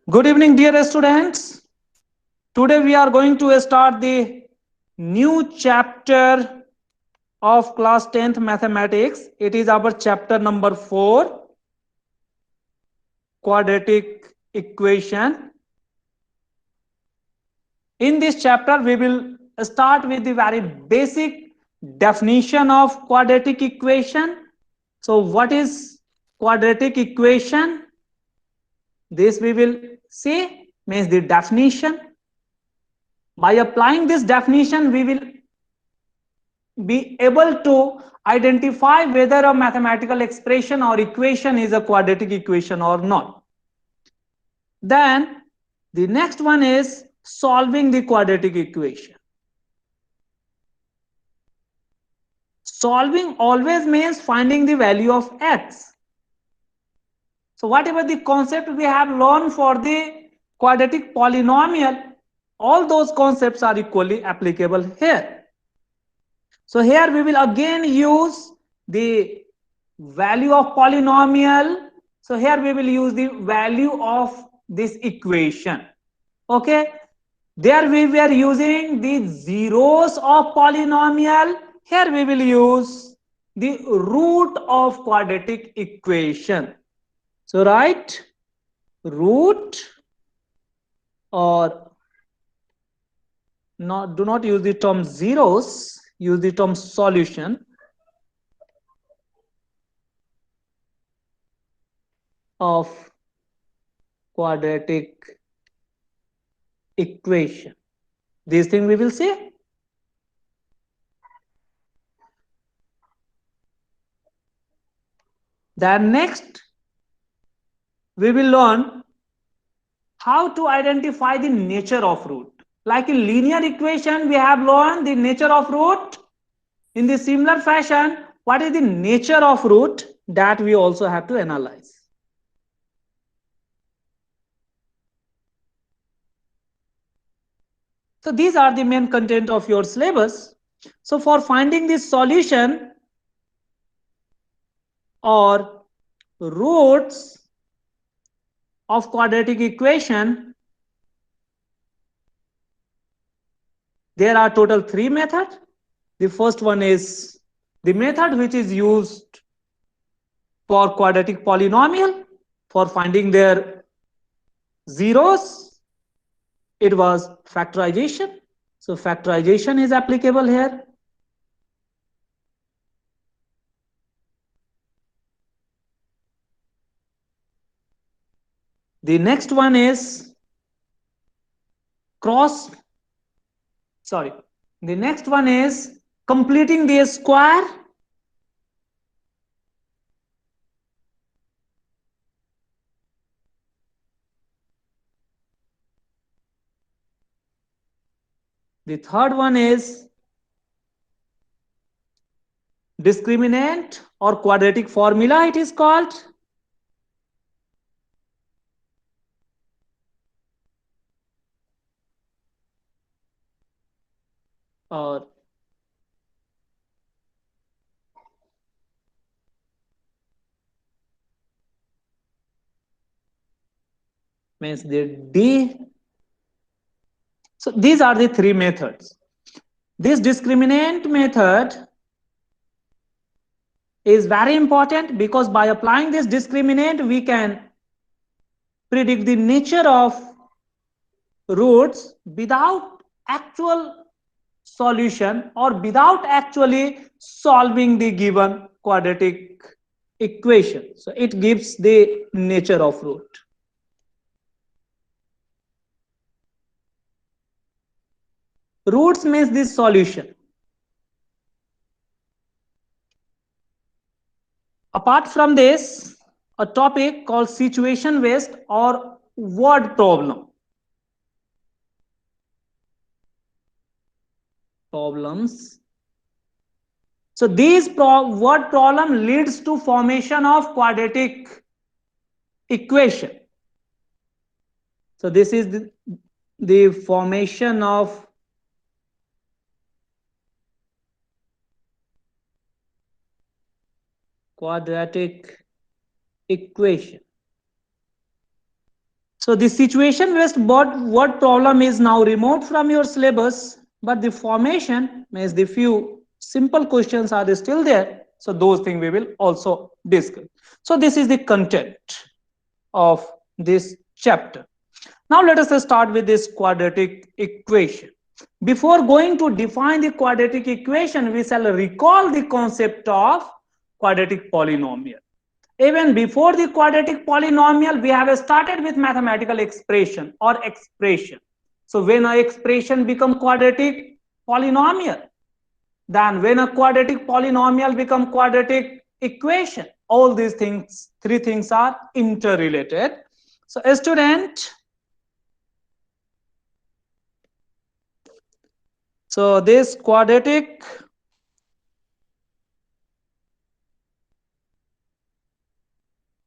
Good evening, dear students. Today we are going to start the new chapter of class 10th mathematics. It is our chapter number 4, quadratic equation. In this chapter, we will start with the very basic definition of quadratic equation. So, what is quadratic equation? This we will see means the definition. By applying this definition, we will be able to identify whether a mathematical expression or equation is a quadratic equation or not. Then the next one is solving the quadratic equation. Solving always means finding the value of x. So whatever the concept we have learned for the quadratic polynomial, all those concepts are equally applicable here. So here we will again use the value of polynomial. So here we will use the value of this equation. Okay. There we were using the zeros of polynomial. Here we will use the root of quadratic equation. So write root, or not, do not use the term zeros, use the term solution of quadratic equation. This thing we will see. Then next we will learn how to identify the nature of root. Like in linear equation, we have learned the nature of root. In the similar fashion, what is the nature of root, that we also have to analyze. So these are the main content of your syllabus. So for finding the solution or roots of quadratic equation, there are total 3 methods. The first one is the method which is used for quadratic polynomial for finding their zeros. It was factorization. So factorization is applicable here. The next one is the next one is completing the square. The third one is discriminant or quadratic formula, it is called. Or means the D. So these are the 3 methods. This discriminant method is very important because by applying this discriminant, we can predict the nature of roots without actual solution or without actually solving the given quadratic equation. So it gives the nature of root. Roots means this solution. Apart from this, a topic called situation based or word problems. So these word problem leads to formation of quadratic equation. So this is the formation of quadratic equation. So the situation based word problem is now removed from your syllabus, but the formation means the few simple questions are still there. So those things we will also discuss. So this is the content of this chapter. Now let us start with this quadratic equation. Before going to define the quadratic equation, we shall recall the concept of quadratic polynomial. Even before the quadratic polynomial, we have started with mathematical expression or expression. So when an expression become quadratic polynomial, then when a quadratic polynomial become quadratic equation, all these things, three things are interrelated. So a student, so this quadratic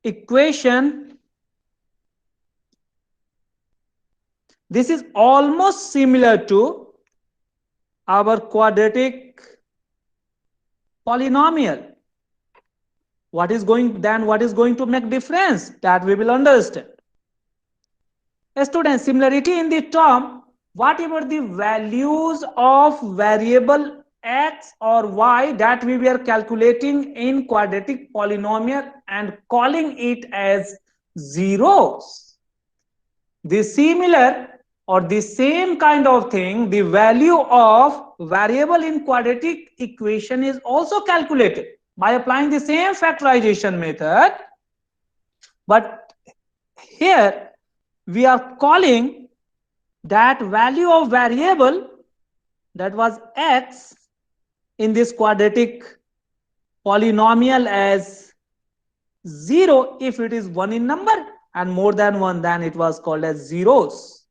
equation, this is almost similar to our quadratic polynomial. What is going to make difference, that we will understand. A student, similarity in the term, whatever the values of variable x or y that we were calculating in quadratic polynomial and calling it as zeros, the similar or the same kind of thing, the value of variable in quadratic equation is also calculated by applying the same factorization method, but here we are calling that value of variable that was x in this quadratic polynomial as 0 if it is 1 in number, and more than 1, then it was called as zeros.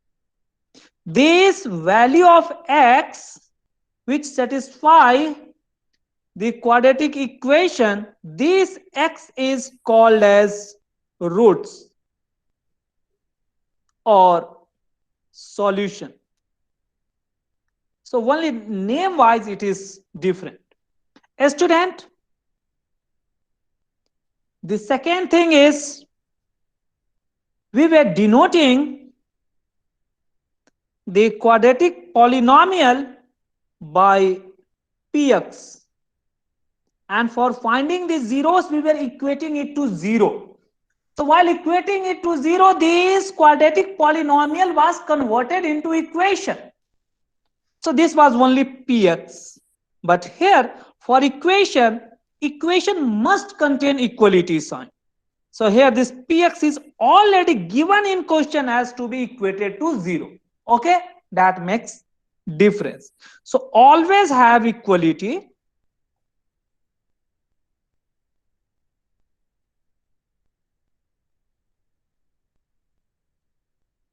This value of x which satisfy the quadratic equation, this x is called as roots or solution. So only name wise it is different. A student, the second thing is we were denoting the quadratic polynomial by px, and for finding the zeros we were equating it to 0. So while equating it to 0, this quadratic polynomial was converted into equation. So this was only px, but here for equation must contain equality sign. So here this px is already given in question as to be equated to 0. Okay, that makes difference. So always have equality.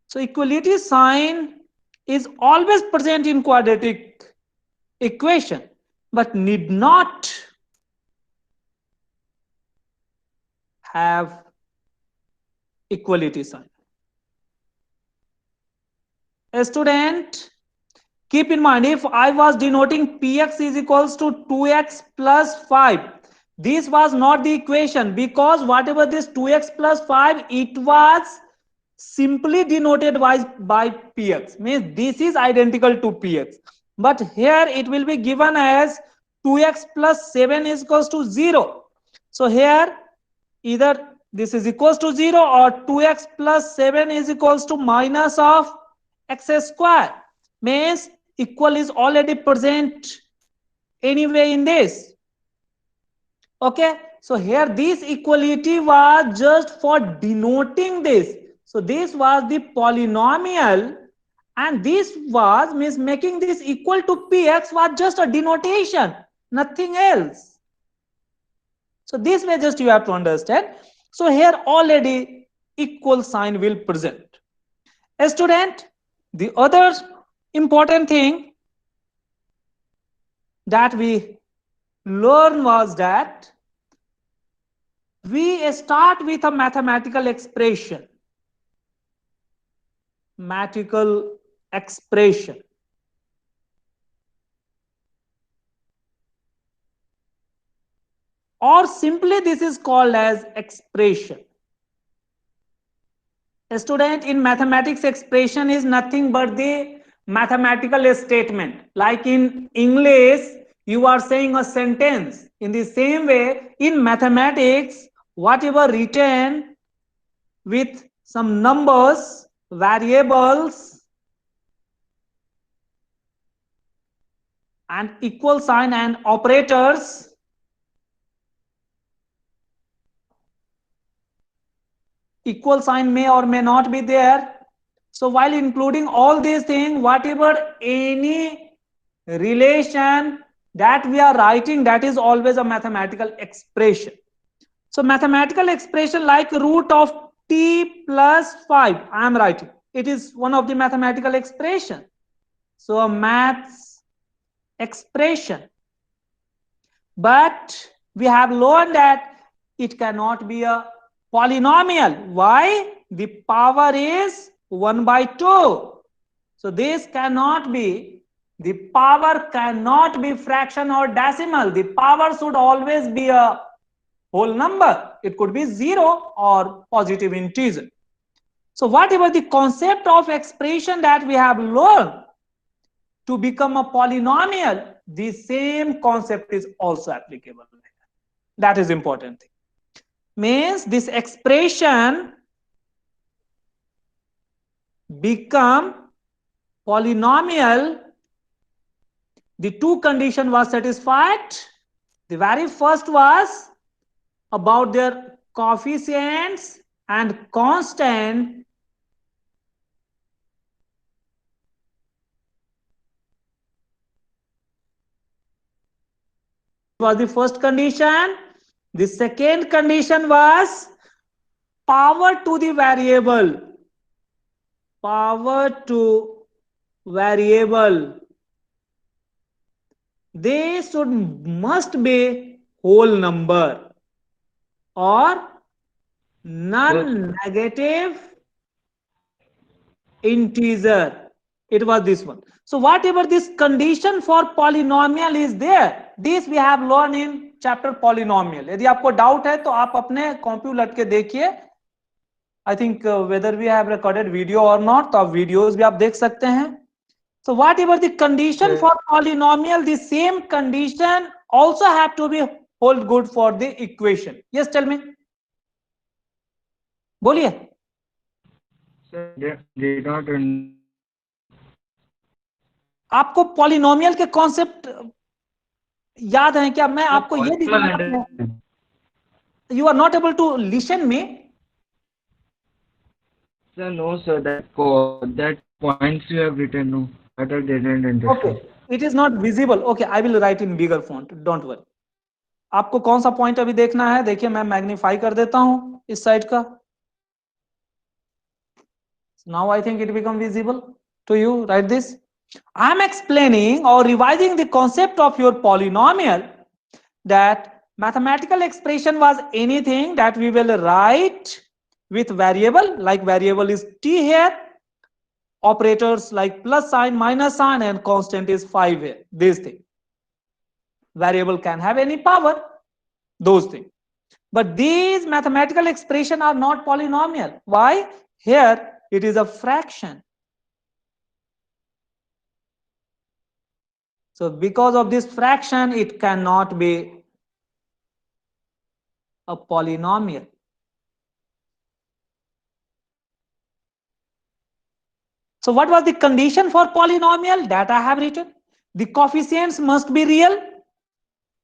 So equality sign is always present in quadratic equation, but need not have equality sign. A student, keep in mind, if I was denoting px is equals to 2x plus 5, this was not the equation, because whatever this 2x plus 5, it was simply denoted by px, means this is identical to px, but here it will be given as 2x plus 7 is equals to 0. So here either this is equals to 0 or 2x plus 7 is equals to minus of x square, means equal is already present anyway in this. Okay, so here this equality was just for denoting this. So this was the polynomial, and this was means making this equal to px was just a denotation, nothing else. So this way just you have to understand. So here already equal sign will present. A student, the other important thing that we learn was that we start with a mathematical expression. Mathematical expression. Or simply this is called as expression. Student, in mathematics, expression is nothing but the mathematical statement. Like in English, you are saying a sentence. In the same way, in mathematics, whatever written with some numbers, variables, and equal sign and operators, equal sign may or may not be there. So while including all these things, whatever any relation that we are writing, that is always a mathematical expression. So mathematical expression like root of t plus 5, I am writing. It is one of the mathematical expression. So a maths expression. But we have learned that it cannot be a polynomial. Why? The power is 1 by 2. So this cannot be, the power cannot be fraction or decimal. The power should always be a whole number. It could be 0 or positive integer. So whatever the concept of expression that we have learned to become a polynomial, the same concept is also applicable. That is important thing. Means this expression become polynomial, the two condition was satisfied. The very first was about their coefficients and constant. Was the first condition. The second condition was power to the variable. Power to variable. They must be whole number or non-negative integer. It was this one. So whatever this condition for polynomial is there, this we have learned in chapter polynomial. यदि आपको doubt है तो आप अपने copy उलट के देखिए. I think whether we have recorded video or not, तो आप videos भी आप देख सकते हैं. So whatever the condition for polynomial, the same condition also have to be hold good for the equation. Yes, tell me. बोलिए. आपको polynomial के कॉन्सेप्ट याद है क्या? मैं आपको ये दिखाऊंगा. You are not able to listen me. Sir, no, sir. That points you have written, no, that I didn't understand. Okay, it is not visible. Okay, I will write in bigger font. Don't worry. आपको कौन सा point अभी देखना है? देखिए मैं magnify कर देता हूं इस साइड का. Now I think it become visible to you. Write this. I am explaining or revising the concept of your polynomial, that mathematical expression was anything that we will write with variable, like variable is t here, operators like plus sign, minus sign, and constant is 5 here. This thing. Variable can have any power, those things. But these mathematical expression are not polynomial. Why? Here it is a fraction. So because of this fraction, it cannot be a polynomial. So what was the condition for polynomial that I have written? The coefficients must be real.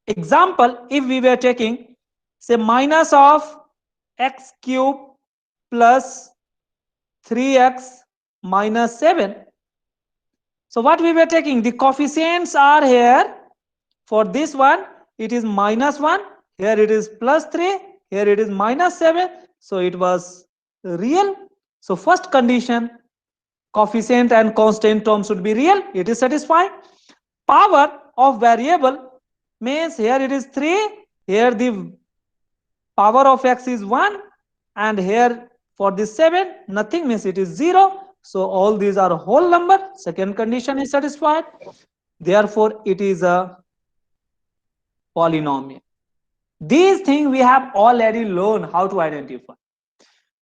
Example, if we were taking say minus of x cube plus 3x minus 7. So what we were taking, the coefficients are here. For this one, it is minus 1. Here it is plus 3. Here it is minus 7. So it was real. So first condition, coefficient and constant term should be real. It is satisfied. Power of variable means here it is 3. Here the power of x is 1. And here for this 7, nothing, means it is 0. So all these are whole number. Second condition is satisfied. Therefore, it is a polynomial. These things we have already learned how to identify.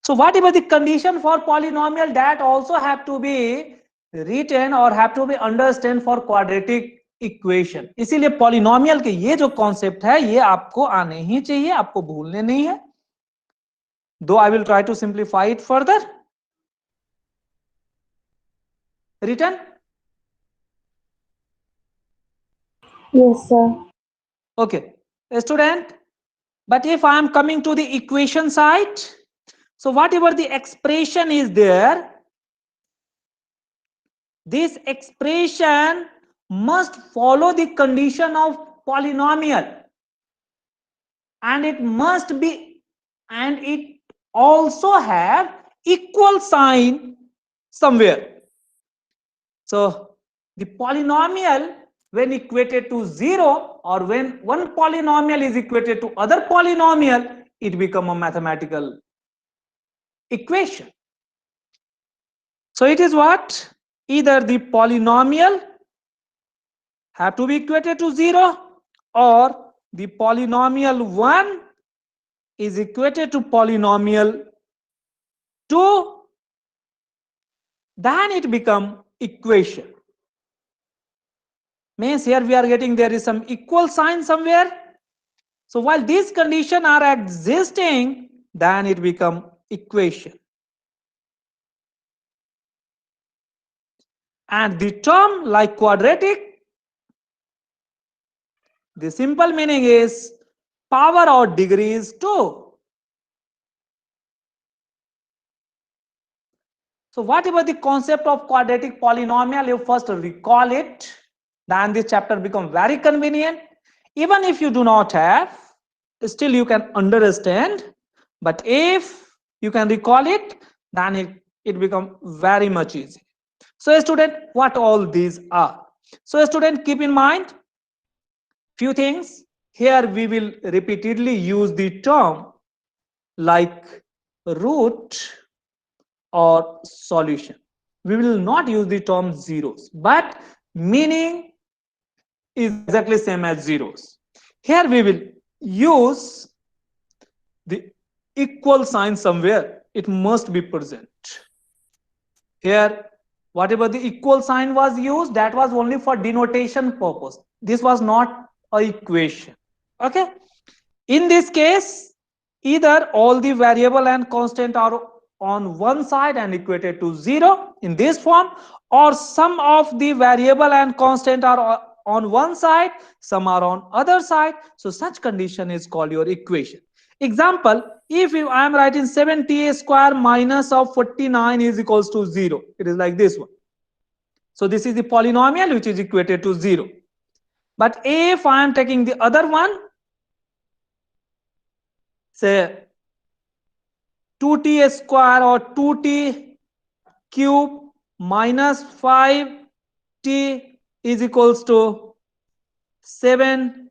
So whatever the condition for polynomial, that also have to be written or have to be understand for quadratic equation. इसीलिए polynomial के ये जो concept है ये आपको आने ही चाहिए, आपको भूलने नहीं है. Though I will try to simplify it further. Written? Yes, sir. Okay, student. But if I am coming to the equation side, so whatever the expression is there, this expression must follow the condition of polynomial, and it must be, and it also have equal sign somewhere. So the polynomial, when equated to 0, or when one polynomial is equated to other polynomial, it become a mathematical equation. So it is what? Either the polynomial have to be equated to 0, or the polynomial 1 is equated to polynomial 2, then it become equation. Means here we are getting there is some equal sign somewhere. So while these conditions are existing, then it become equation. And the term like quadratic, the simple meaning is power or degrees 2. So whatever the concept of quadratic polynomial, you first recall it, then this chapter become very convenient. Even if you do not have, still you can understand. But if you can recall it, then it become very much easy. So student, what all these are? So student, keep in mind few things. Here we will repeatedly use the term like root or solution. We will not use the term zeros, but meaning is exactly same as zeros. Here we will use the equal sign somewhere. It must be present. Here, whatever the equal sign was used, that was only for denotation purpose. This was not a equation. Okay. In this case, either all the variable and constant are on one side and equated to 0 in this form, or some of the variable and constant are on one side, some are on other side. So such condition is called your equation. Example, if I am writing 7ta square minus of 49 is equals to 0, it is like this one. So this is the polynomial which is equated to 0. But if I am taking the other one, say 2t square or 2t cube minus 5t is equals to 7t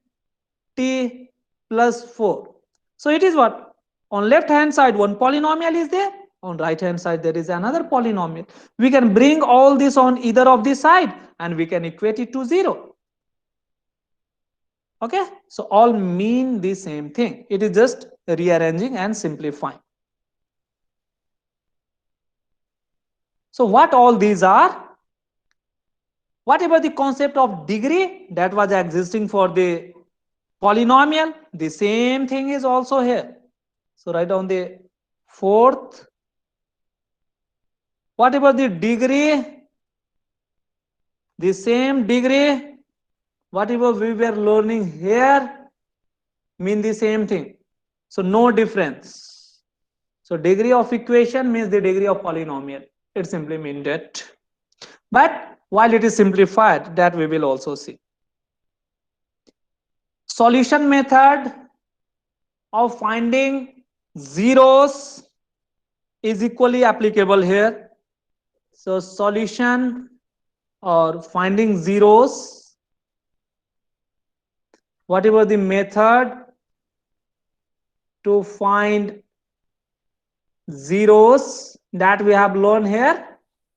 plus 4. So it is what? On left hand side one polynomial is there, on right hand side there is another polynomial. We can bring all this on either of the side and we can equate it to 0. Okay, so all mean the same thing. It is just rearranging and simplifying. So what all these are? Whatever the concept of degree that was existing for the polynomial, the same thing is also here. So write down the fourth. Whatever the degree, the same degree, whatever we were learning here mean the same thing. So no difference. So degree of equation means the degree of polynomial. It simply means that. But while it is simplified, that we will also see. Solution method of finding zeros is equally applicable here. So solution or finding zeros, whatever the method to find zeros that we have learned here,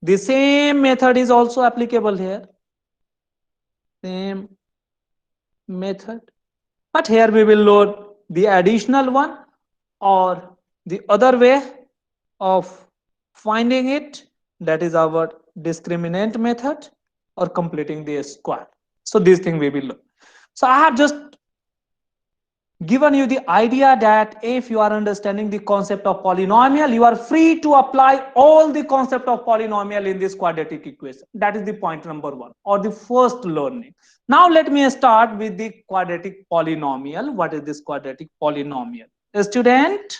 the same method is also applicable here. Same method. But here we will learn the additional one or the other way. of finding it, that is our discriminant method, or completing the square. So this thing we will learn. So I have just given you the idea that if you are understanding the concept of polynomial, you are free to apply all the concept of polynomial in this quadratic equation. That is the point number one, or the first learning. Now let me start with the quadratic polynomial. What is this quadratic polynomial? Student,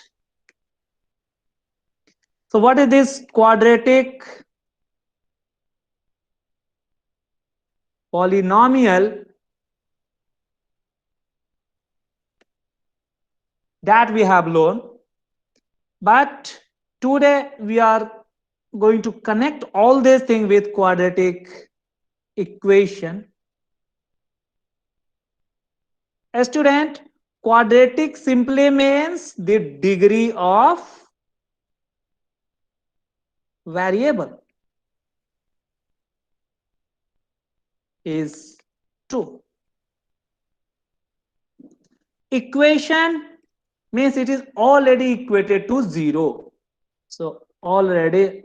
so what is this quadratic polynomial that we have learned? But today we are going to connect all these things with quadratic equation. A student, quadratic simply means the degree of variable is 2. Equation means it is already equated to 0. So already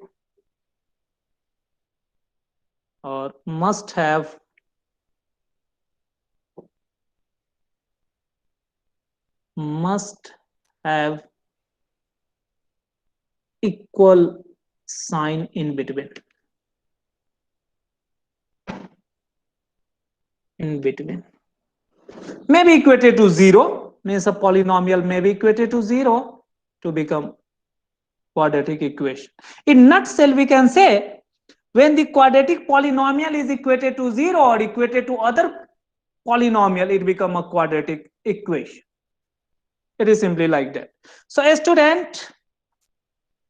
or must have equal sign in between. May be equated to 0, means a polynomial may be equated to 0 to become quadratic equation. In nutshell, we can say when the quadratic polynomial is equated to 0 or equated to other polynomial, it become a quadratic equation. It is simply like that. So a student,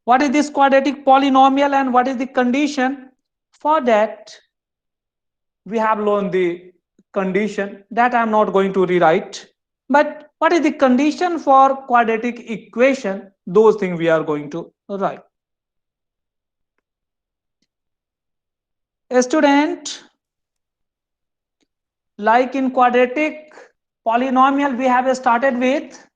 what is this quadratic polynomial and what is the condition? For that, we have learned the condition that I am not going to rewrite. But what is the condition for quadratic equation? Those things we are going to write. A student, like in quadratic polynomial, we have started with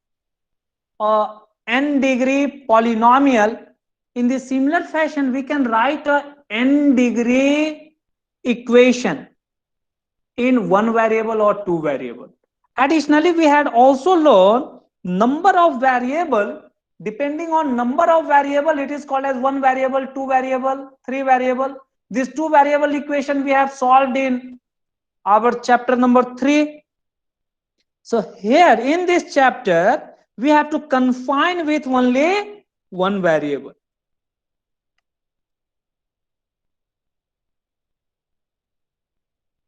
a n degree polynomial. In the similar fashion, we can write a n degree equation in one variable or two variable. Additionally, we had also learned number of variable. Depending on number of variable, it is called as one variable, two variable, three variable. This two variable equation we have solved in our chapter number 3. So here in this chapter, we have to confine with only one variable.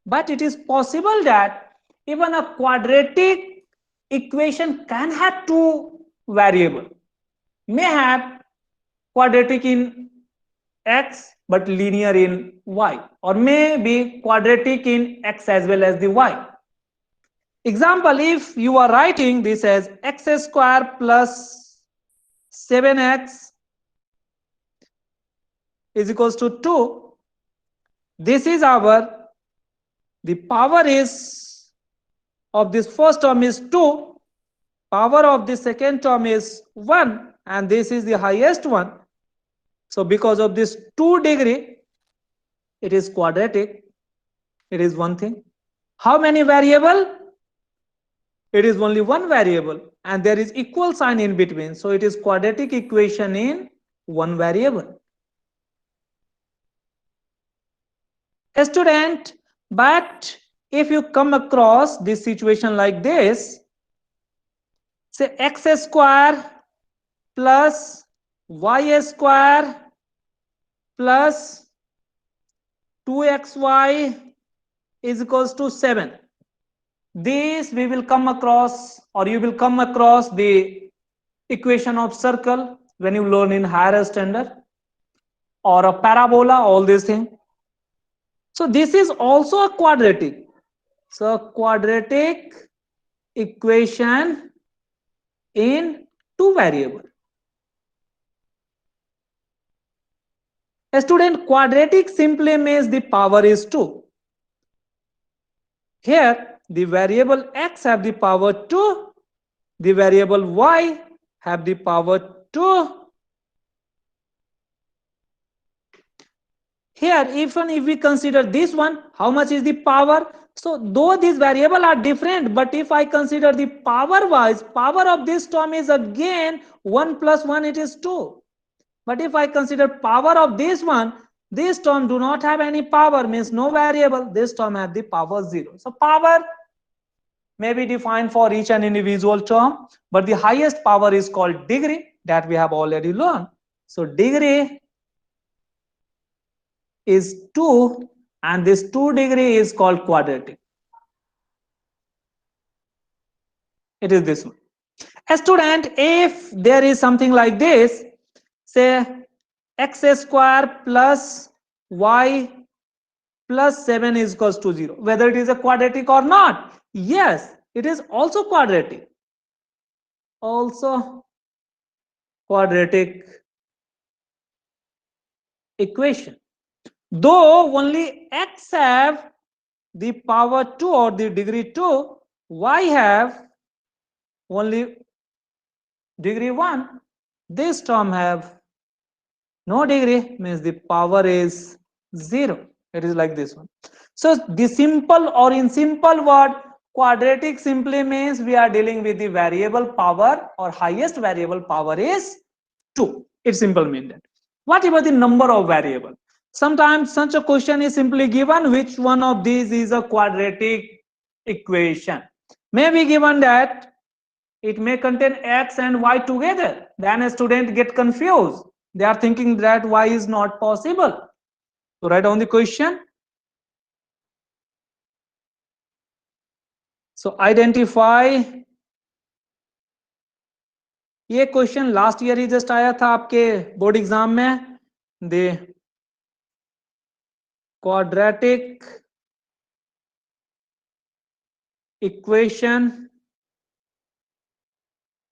But it is possible that even a quadratic equation can have two variable. May have quadratic in x but linear in y, or may be quadratic in x as well as the y. Example, if you are writing this as x square plus 7x is equals to 2, this is our, the power is of this first term is 2, power of the second term is 1, and this is the highest one. So because of this 2 degree, it is quadratic. It is one thing. How many variable? It is only one variable and there is equal sign in between. So it is quadratic equation in one variable. A student, but if you come across this situation like this, say x square plus y square plus 2xy is equals to 7. This we will come across, or you will come across the equation of circle when you learn in higher standard, or a parabola, all these things. So this is also a quadratic. So quadratic equation in two variable. A student, quadratic simply means the power is 2. Here the variable x have the power 2, the variable y have the power 2, here, even if we consider this one, how much is the power? So though these variables are different, but if I consider the power wise, power of this term is again 1 plus 1, it is 2. But if I consider power of this term do not have any power, means no variable. This term has the power 0. So power may be defined for each and individual term, but the highest power is called degree, that we have already learned. So degree is 2, and this 2 degree is called quadratic. It is this one. A student, if there is something like this, say x square plus y plus 7 is equals to 0, whether it is a quadratic or not. Yes, it is also quadratic. Also quadratic equation. Though only x have the power 2 or the degree 2, y have only degree 1. This term have no degree, means the power is 0. It is like this one. So the simple, or in simple word, quadratic simply means we are dealing with the variable power, or highest variable power is 2. It simple means that. What about the number of variable? Sometimes such a question is simply given, which one of these is a quadratic equation. May be given that it may contain x and y together. Then a student get confused. They are thinking that y is not possible. So write down the question. So identify. ये question last year ही just आया था आपके board exam में. The quadratic equation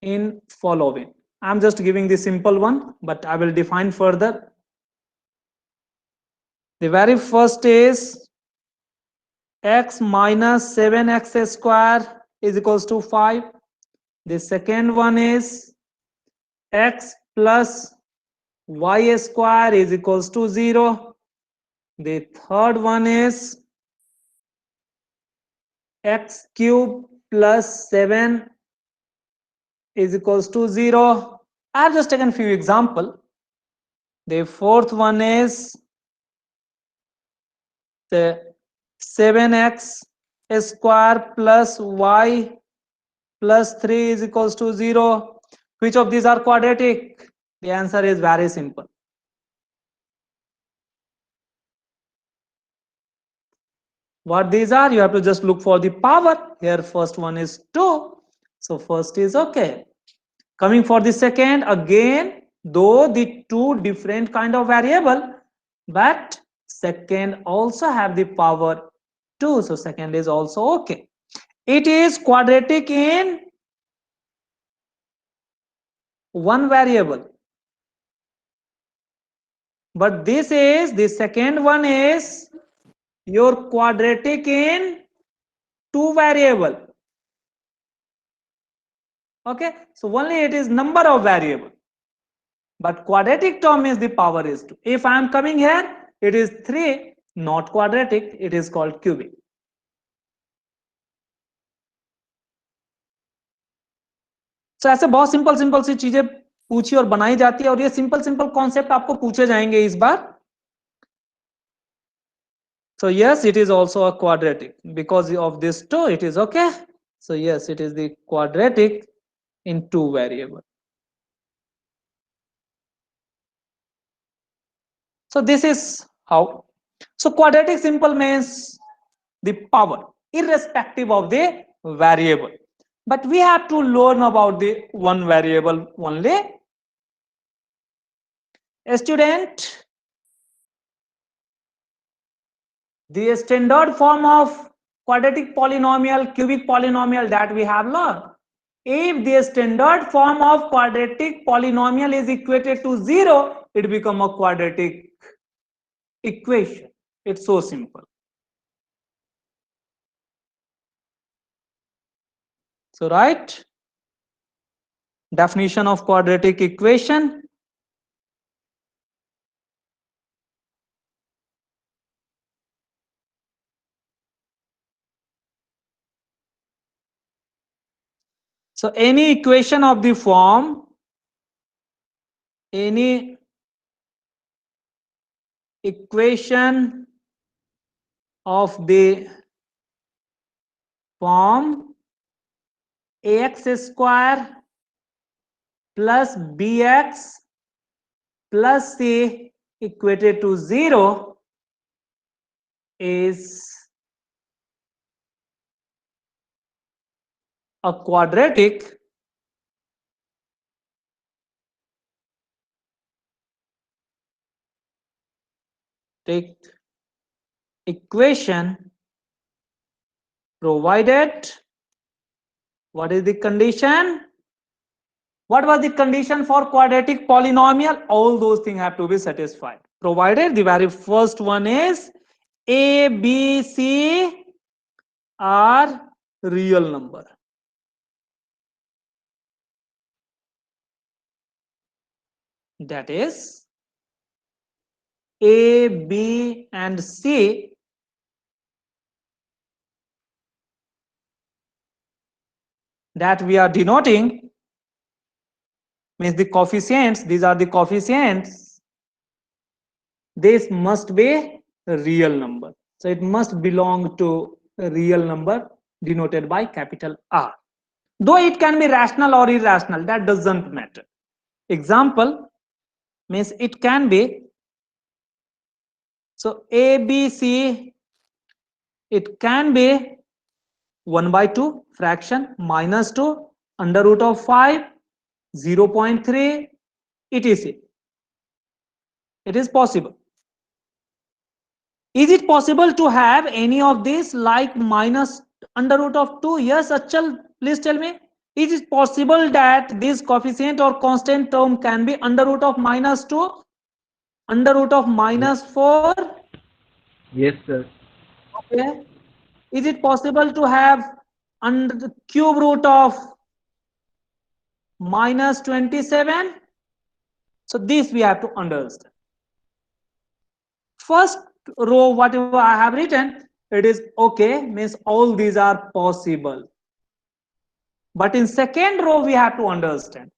in following. I'm just giving the simple one, but I will define further. The very first is x minus 7x square is equals to 5. The second one is x plus y square is equals to 0. The third one is x cube plus 7 is equals to 0. I have just taken few example. The fourth one is the 7x square plus y plus 3 is equals to 0. Which of these are quadratic? The answer is very simple. What these are? You have to just look for the power. Here first one is 2. So first is okay. Coming for the second, again, though the two different kind of variable, but second also have the power 2. So second is also okay. It is quadratic in one variable. But this is, the second one is your quadratic in two variable. Okay, so only it is number of variable, but quadratic term is the power is 2. If I am coming here, it is 3, not quadratic, it is called cubic. So ऐसे बहुत simple simple सी चीजें पूछी और बनाई जाती है, और ये सिंपल सिंपल कॉन्सेप्ट आपको पूछे जाएंगे इस बार. So yes, it is also a quadratic because of this 2, it is okay. So yes, it is the quadratic in two variable. So this is how. So quadratic simple means the power irrespective of the variable, but we have to learn about the one variable only. A student, the standard form of quadratic polynomial, cubic polynomial that we have learned. If the standard form of quadratic polynomial is equated to 0, it becomes a quadratic equation. It's so simple. So right, definition of quadratic equation. So any equation of the form, any equation of the form ax square plus bx plus c equated to 0 is a quadratic equation provided, what is the condition? What was the condition for quadratic polynomial? All those things have to be satisfied. Provided the very first one is a, b, c are real number. That is a, b and c that we are denoting means the coefficients. These are the coefficients. This must be a real number. So it must belong to a real number denoted by capital R. Though it can be rational or irrational, that doesn't matter. Example means it can be, so a, b, c, it can be 1 by 2 fraction, minus 2, under root of 5, 0.3, etc. It is possible. Is it possible to have any of this like minus under root of 2? Yes, Achal, please tell me. Is it possible that this coefficient or constant term can be under root of minus 2, under root of minus 4? Yes, sir. Okay. Is it possible to have under the cube root of minus 27? So this we have to understand. First row, whatever I have written, it is okay, means all these are possible. But in second row, we have to understand.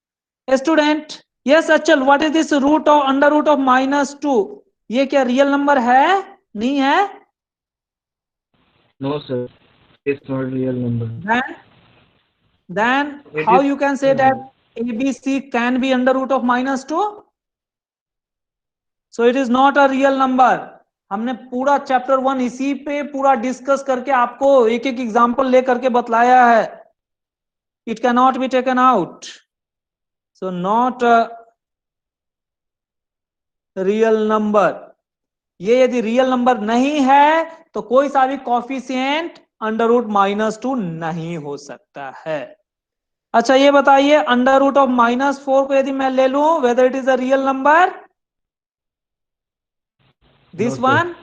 A student, yes Achal, what is this root of under root of minus 2? ये क्या real number है? नहीं है? No, sir. It's not real number. Then It how is- you can say that ABC can be under root of minus 2? So it is not a real number. हमने पूरा chapter 1 इसी पे पूरा discuss करके आपको एक एक एग्जांपल लेकर के बतलाया है. It cannot be taken out. So not a real number. ये यदि रियल नंबर नहीं है तो कोई सा भी कॉफिशिएंट अंडर रूट माइनस 2 नहीं हो सकता है. अच्छा ये बताइए, अंडर रूट ऑफ माइनस 4 को यदि मैं ले लूं, whether it is a real number? This No, sir. one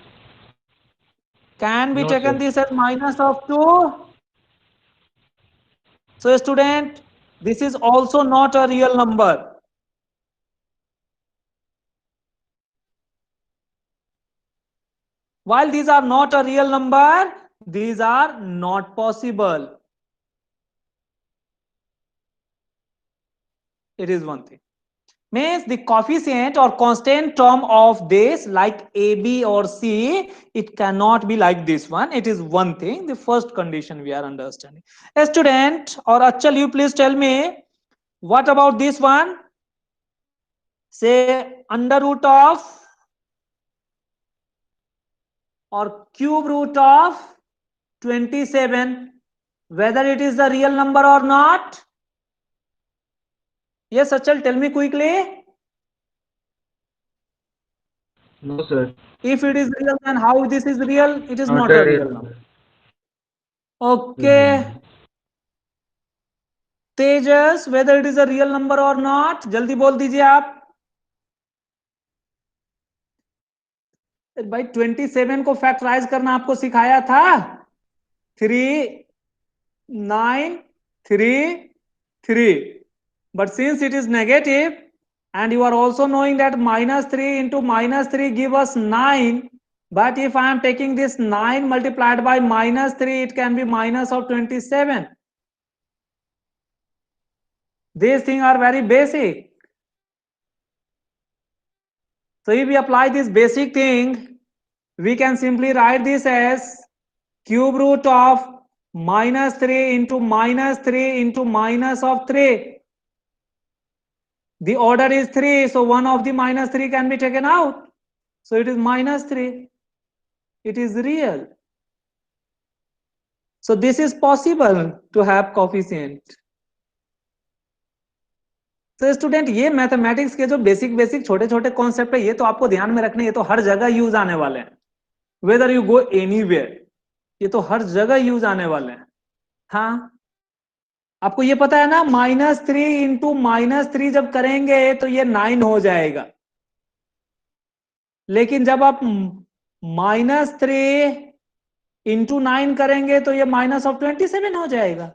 can be No, taken sir. this as minus of 2. So student, this is also not a real number. While these are not a real number, these are not possible. It is one thing. Means the coefficient or constant term of this like a, b or c, it cannot be like this one. It is one thing. The first condition we are understanding. A student or Achal, you please tell me, what about this one? Say under root of or cube root of 27, whether it is the real number or not? Yes Achal, tell me quickly. No, sir. If it is real, then how this is real? It is not a a real number. number. Okay. Tejas, whether it is a real number or not, जल्दी बोल दीजिए आप. भाई 27 को factorise करना आपको सिखाया था. 3 9 3 3, but since it is negative and you are also knowing that minus 3 into minus 3 give us 9, but if I am taking this 9 multiplied by minus 3, it can be minus of 27. These things are very basic. So if we apply this basic thing, we can simply write this as cube root of minus 3 into minus 3 into minus of 3. The order is 3, so one of the minus 3 can be taken out. So it is minus 3. It is real. So this is possible to have coefficient. तो student ये mathematics के जो basic छोटे छोटे concept है ये तो आपको ध्यान में रखने, ये तो हर जगह यूज आने वाले हैं, वेदर यू गो एनीवेयर, ये तो हर जगह यूज आने वाले हैं. हाँ, आपको ये पता है ना, -3 इंटू -3 जब करेंगे तो ये 9 हो जाएगा, लेकिन जब आप -3 इंटू 9 करेंगे तो ये -27 हो जाएगा.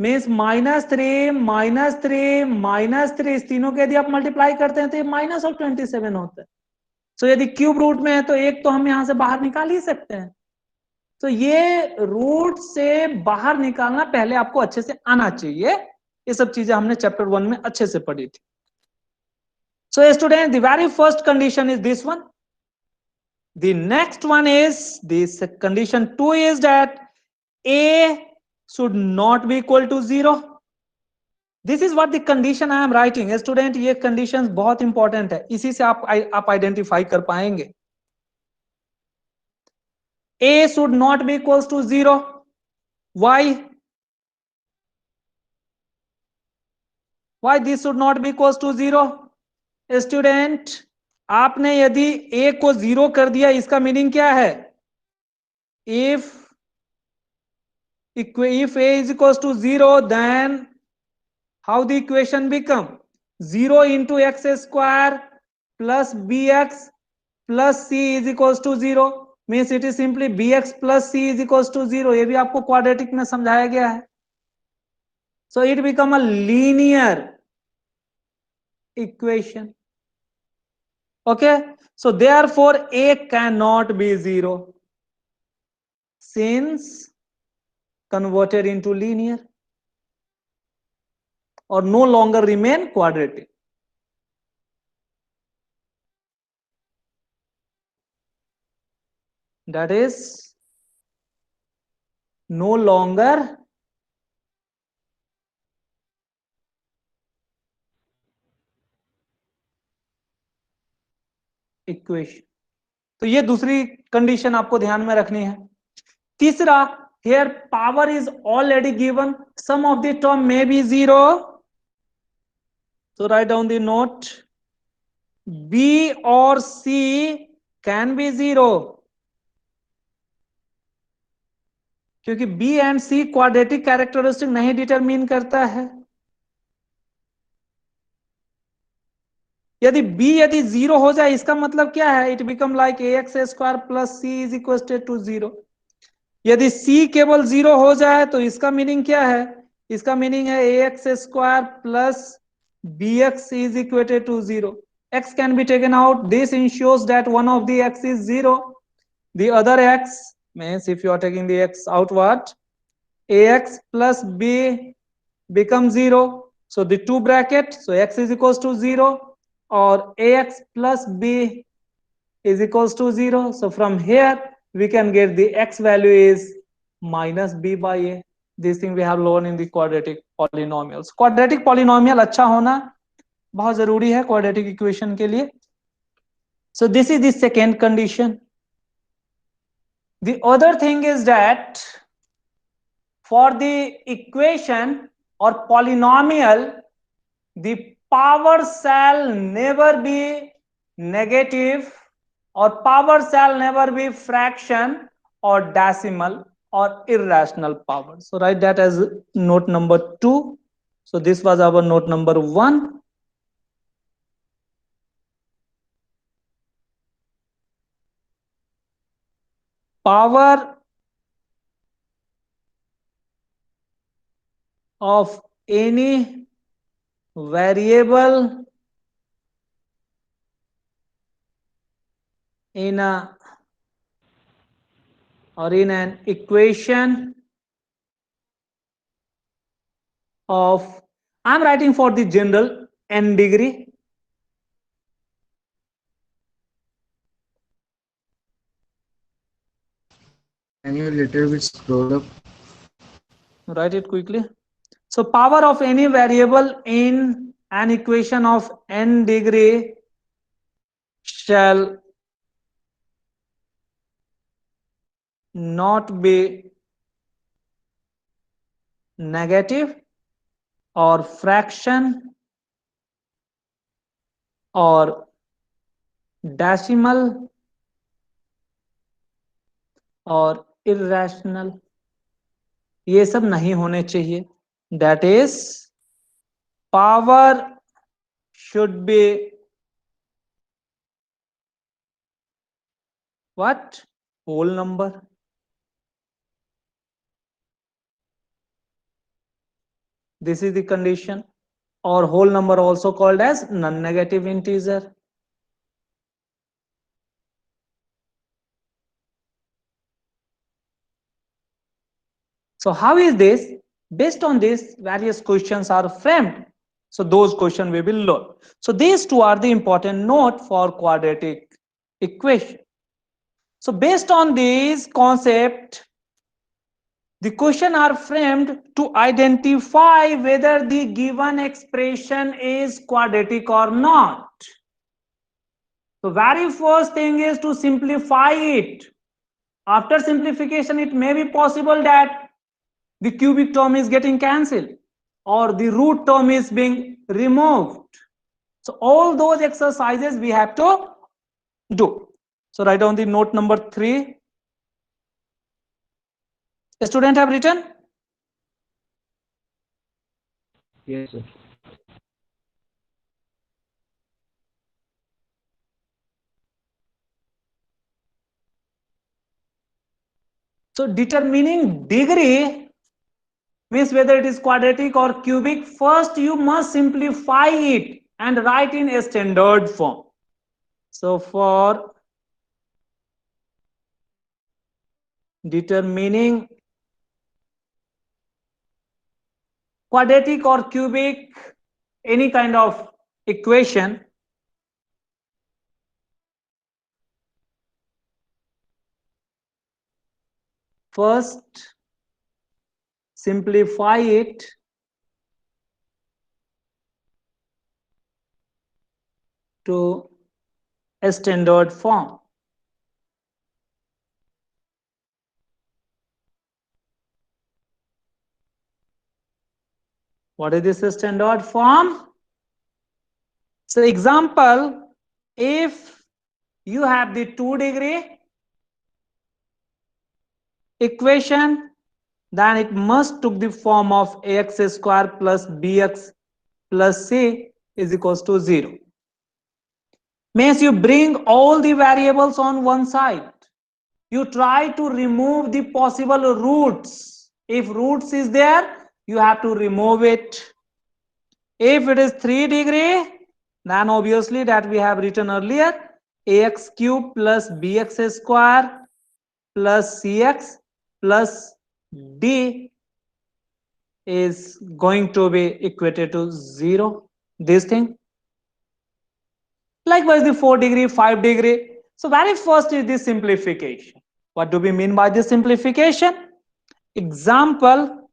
मीन्स -3 इस तीनों के यदि आप मल्टीप्लाई करते हैं तो ये -27 होता है. सो यदि क्यूब रूट में है तो एक तो हम यहां से बाहर निकाल ही सकते हैं. तो ये रूट से बाहर निकालना पहले आपको अच्छे से आना चाहिए. ये सब चीजें हमने चैप्टर 1 में अच्छे से पढ़ी थी. So student, the very first condition is this one. The next one is this condition 2 is that a should not be equal to 0. This is what the condition I am writing. Student, ये conditions बहुत important है, इसी से आप identify कर पाएंगे. a should not be equals to 0. why this should not be equals to 0? Student, आपने यदि a को 0 कर दिया, इसका मीनिंग क्या है? if a is equals to 0, then how the equation become? 0 into x square plus bx plus c is equals to 0. Means it is simply bx plus c is equals to 0. ये भी आपको quadratic में समझाया गया है. So it become a linear equation. Okay, so therefore a cannot be 0 since converted into linear or no longer remain quadratic. That is no longer equation. तो ये दूसरी कंडीशन आपको ध्यान में रखनी है. तीसरा, here power is already given, some of the term may be 0. So write down the note, b or c can be 0, क्योंकि b and c quadratic characteristic नहीं डिटरमिन करता है. यदि b यदि 0 हो जाए, इसका मतलब क्या है? It become like ax square plus c is equal to 0. यदि c केवल 0 हो जाए तो इसका मीनिंग क्या है? इसका मीनिंग है ax square plus bx is equal to 0. x can be taken out. This ensures that one of the x is 0. The other x means if you are taking the x outward, ax plus b becomes 0. So the two bracket, so x is equals to 0 or ax plus b is equals to 0. So from here we can get the x value is minus b by a. This thing we have learned in the quadratic polynomials. Quadratic polynomial अच्छा होना बहुत जरूरी है quadratic equation के लिए. So this is the second condition. The other thing is that for the equation or polynomial, the power shall never be negative or power shall never be fraction or decimal or irrational power. So write that as note number 2. So this was our note number 1. Power of any variable in a or in an equation of I'm writing for the general n degree. Can you little bit scroll up? Write it quickly. So power of any variable in an equation of n degree shall not be negative or fraction or decimal और irrational, ये सब नहीं होने चाहिए. That is, power should be what? Whole number. This is the condition, or whole number also called as non-negative integer. So how is this? Based on this, various questions are framed. So those questions we will learn. So these two are the important note for quadratic equation. So based on this concept, the question are framed to identify whether the given expression is quadratic or not. So very first thing is to simplify it. After simplification, it may be possible that the cubic term is getting cancelled or the root term is being removed. So all those exercises we have to do. So write down the note number 3. The student have written? Yes, sir. So determining degree means whether it is quadratic or cubic. First you must simplify it and write in a standard form. So for determining quadratic or cubic, any kind of equation, first simplify it to a standard form. What is this standard form? So example, if you have the 2 degree equation, then it must took the form of ax square plus bx plus c is equals to 0. Means you bring all the variables on one side. You try to remove the possible roots. If roots is there, you have to remove it. If it is 3 degree, then obviously that we have written earlier, ax cube plus bx square plus cx plus d is going to be equated to 0. This thing. Likewise, the 4 degree, 5 degree. So very first is the simplification. What do we mean by the simplification? Example,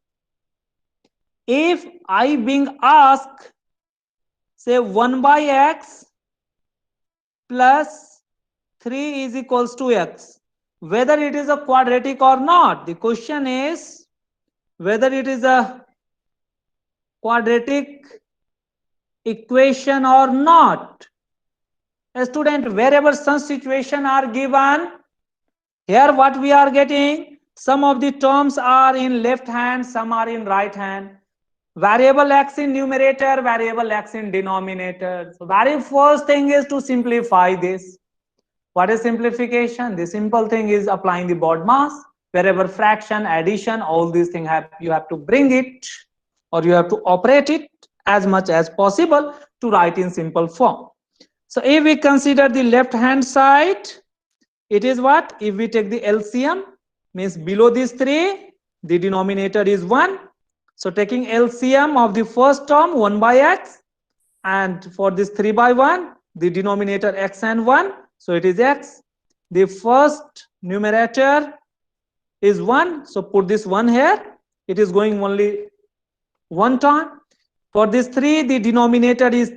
if I being asked, say 1 by x plus 3 is equals to x, whether it is a quadratic or not. The question is whether it is a quadratic equation or not. A student, wherever such situation are given, here what we are getting, some of the terms are in left hand, some are in right hand. Variable x in numerator, variable x in denominator. So very first thing is to simplify this. What is simplification? The simple thing is applying the BODMAS. Wherever fraction, addition, all these things you have to bring it, or you have to operate it as much as possible to write in simple form. So if we consider the left hand side, it is what? If we take the LCM, means below these 3, the denominator is 1. So taking LCM of the first term 1 by x, and for this 3 by 1, the denominator x and 1, so it is x. The first numerator is 1, so put this 1 here. It is going only one time. For this 3, the denominator is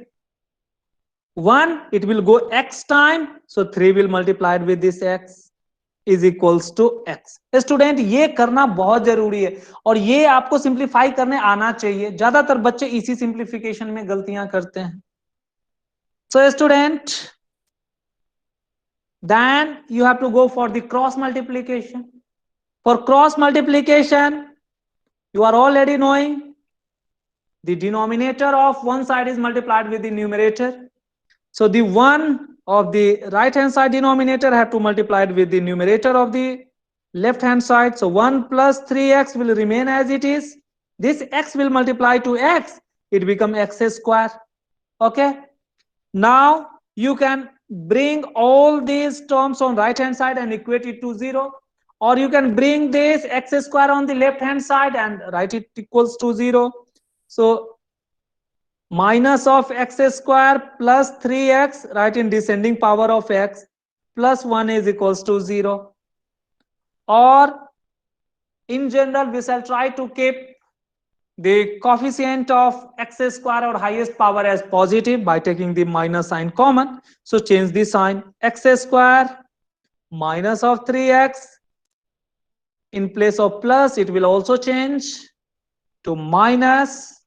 1, it will go x time, so 3 will multiply with this x is equals to x. Student ये करना बहुत जरूरी है और ये आपको simplify करने आना चाहिए. ज्यादातर बच्चे इसी सिंप्लीफिकेशन में गलतियां करते हैं. So student, then you have to go for the cross multiplication. For cross multiplication, you are already knowing the denominator of one side is multiplied with the numerator. So the 1 of the right hand side denominator have to multiply it with the numerator of the left hand side. So 1 plus 3x will remain as it is. This x will multiply to x, it become x square. Okay, now you can bring all these terms on right hand side and equate it to 0, or you can bring this x square on the left hand side and write it equals to 0. So minus of x square plus 3x, write in descending power of x, plus 1 is equals to 0. Or in general, we shall try to keep the coefficient of x square or highest power as positive by taking the minus sign common. So change the sign. X square minus of 3x, in place of plus it will also change to minus.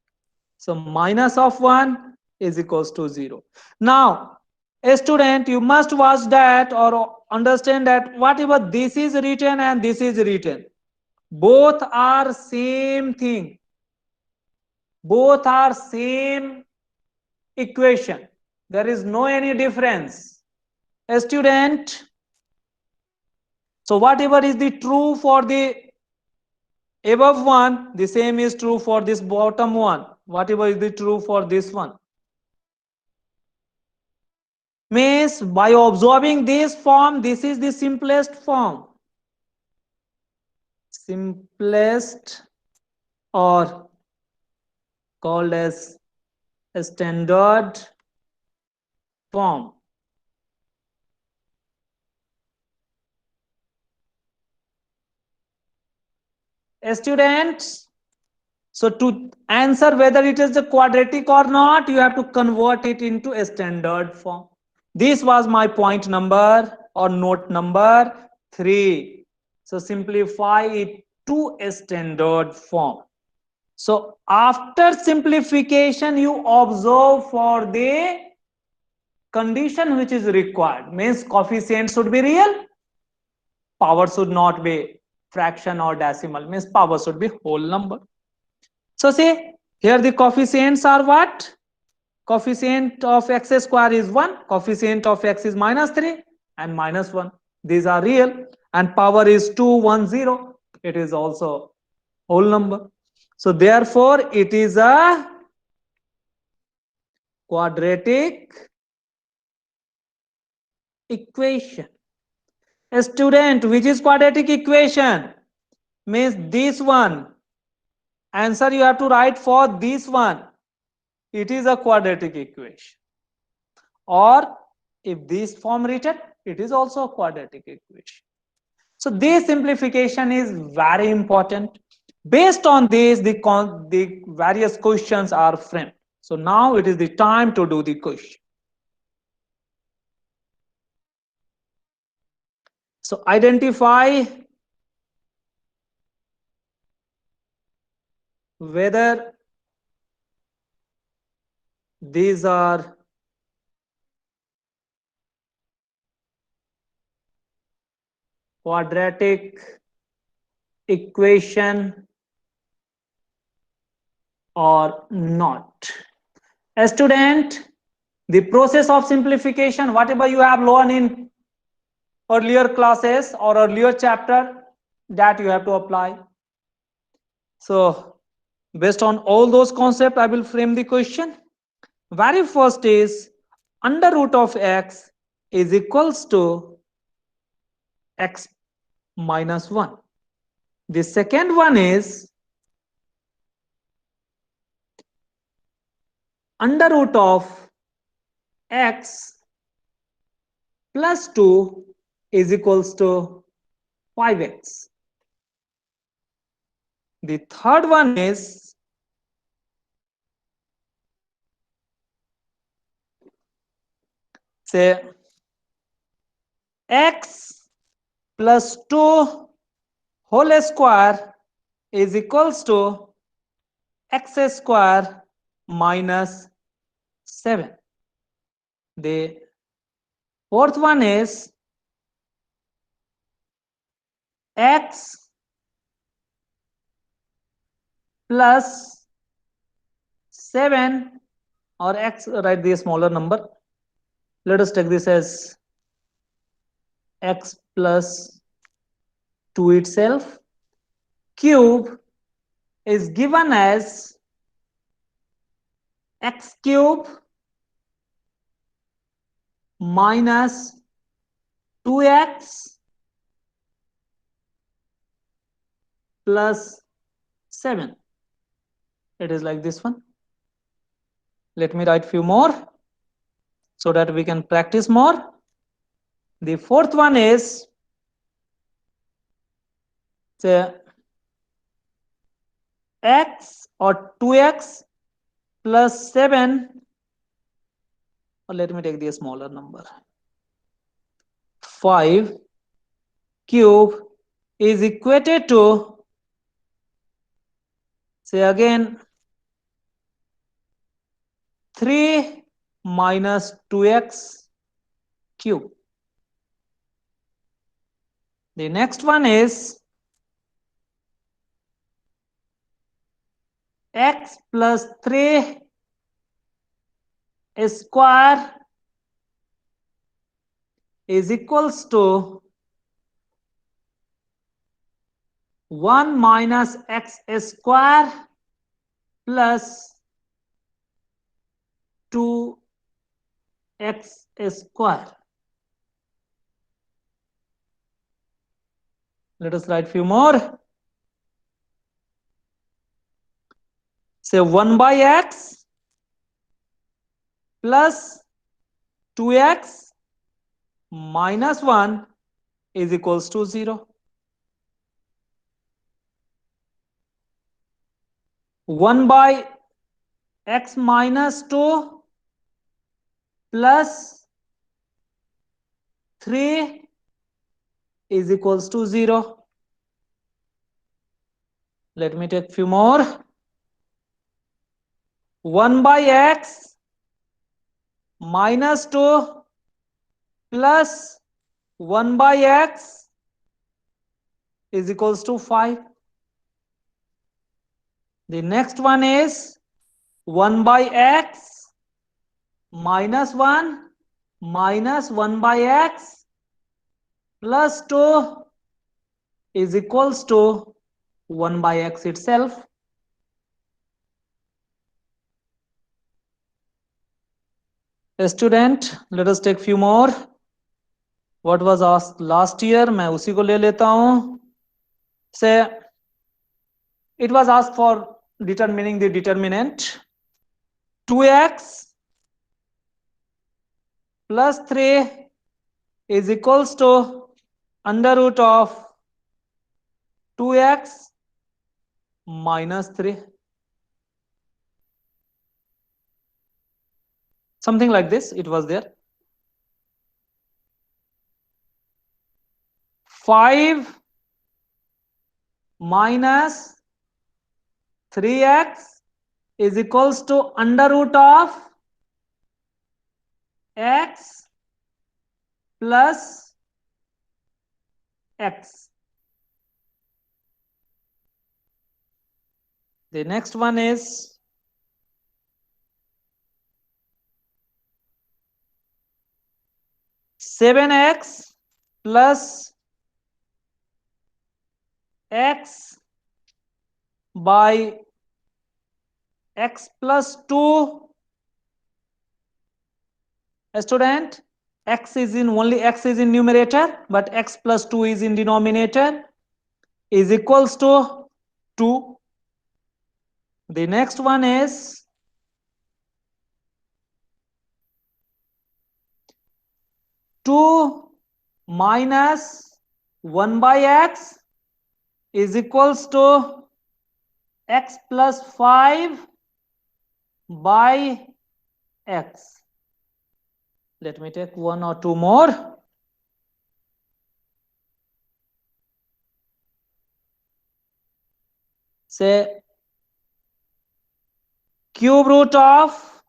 So minus of 1 is equals to 0. Now, a student, you must watch that or understand that whatever this is written and this is written, both are same thing. Both are same equation. There is no any difference. A student, so whatever is the true for the above one, the same is true for this bottom one. Whatever is the true for this one. Means by observing this form, this is the simplest form. Simplest or called as a standard form. Students, so to answer whether it is the quadratic or not, you have to convert it into a standard form. This was my point number or note number 3. So simplify it to a standard form. So after simplification, you observe for the condition which is required. Means coefficient should be real, power should not be fraction or decimal, means power should be whole number. So see, here the coefficients are what? Coefficient of x square is 1, coefficient of x is minus 3 and minus 1. These are real, and power is 2, 1, 0. It is also whole number. So therefore, it is a quadratic equation. A student, which is quadratic equation? Means this one. Answer you have to write for this one. It is a quadratic equation. Or if this form written, it is also a quadratic equation. So this simplification is very important. Based on this, the various questions are framed. So now it is the time to do the question. So identify whether these are quadratic equation or not. A student, the process of simplification, whatever you have learned in earlier classes or earlier chapter, that you have to apply. So based on all those concepts, I will frame the question. Very first is under root of x is equals to x minus 1. The second one is under root of x plus 2 is equals to 5x. The third one is say x plus 2 whole square is equals to x square minus 7. The fourth one is x plus 7, or x, write the smaller number. Let us take this as x plus 2 itself. Cube is given as x cube minus 2x plus 7. It is like this one. Let me write few more so that we can practice more. The fourth one is say x or 2x plus 7, or let me take the smaller number, 5 cube is equated to, say again, 3 minus 2x cube. The next one is x plus 3 square is equals to 1 minus x square plus 2x square. Let us write few more. Say 1 by x plus 2x minus 1 is equals to 0. 1 by x minus 2 plus 3 is equals to 0. Let me take few more. 1 by x minus 2 plus 1 by x is equals to 5. The next one is 1 by x minus 1 minus 1 by x plus 2 is equals to 1 by x itself. A student, let us take few more. What was asked last year? मैं उसी को ले लेता हूं. Say it was asked for determining the determinant. 2x plus 3 is equals to under root of 2x minus 3. Something like this, it was there. 5 minus 3x is equals to under root of x plus x. The next one is 7x plus x by x plus 2. A student, x is in only x is in numerator, but x plus 2 is in denominator, is equals to 2. The next one is 2 minus 1 by x is equals to x plus 5 by x. Let me take one or two more. Say cube root of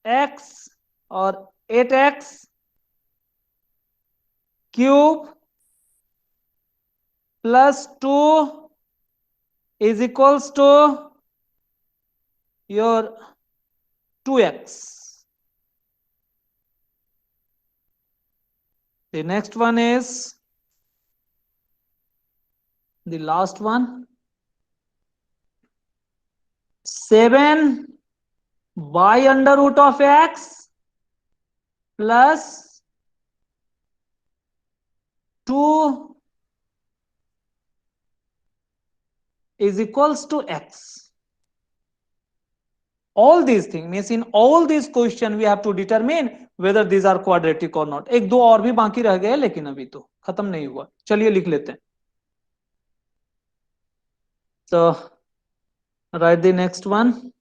x or 8x cube plus 2 is equals to your 2x. The next one is the last one. 7 by under root of x plus 2 is equals to x. All these things means in all these question we have to determine whether these are quadratic or not. एक दो और भी बाकी रह गए लेकिन अभी तो खत्म नहीं हुआ. चलिए लिख लेते हैं. So write the next one.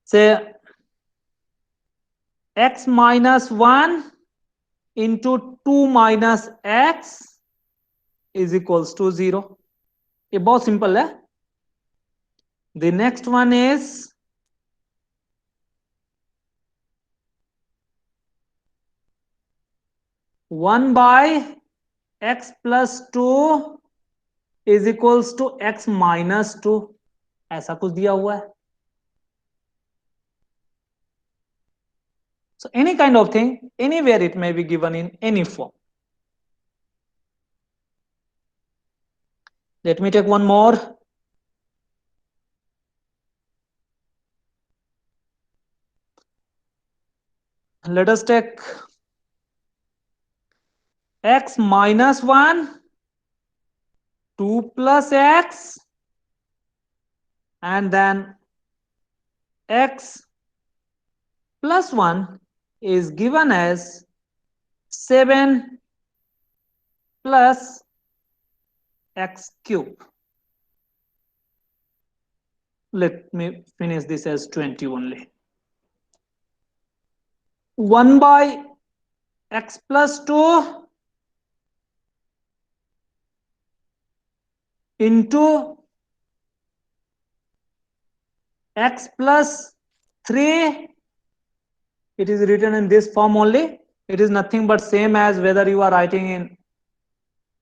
Say x minus 1 into 2 minus x is equals to 0. ये बहुत सिंपल है. The next one is 1 by x plus 2 is equals to x minus 2. ऐसा कुछ दिया हुआ है. So any kind of thing, anywhere it may be given in any form. Let me take one more. Let us take x minus 1, 2 plus x, and then x plus 1 is given as 7 plus x cube. Let me finish this as 20 only. 1 by x plus 2 into x plus 3. It is written in this form only. It is nothing but same as whether you are writing in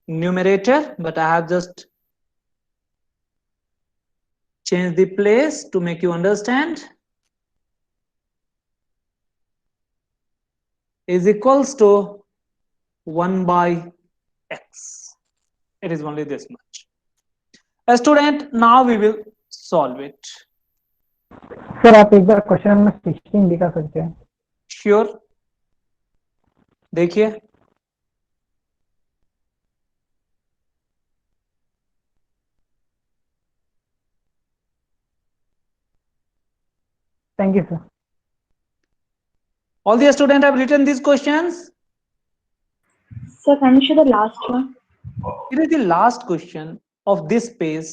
numerator, but I have just changed the place to make you understand. Is equals to 1 by x. It is only this much. A student, now we will solve it. Sir आप एक बार question number 16 दिखा सकते हैं? Sure. देखिए thank you sir. all the students have written these questions. Sir, can you show the last one? It is the last question of this page.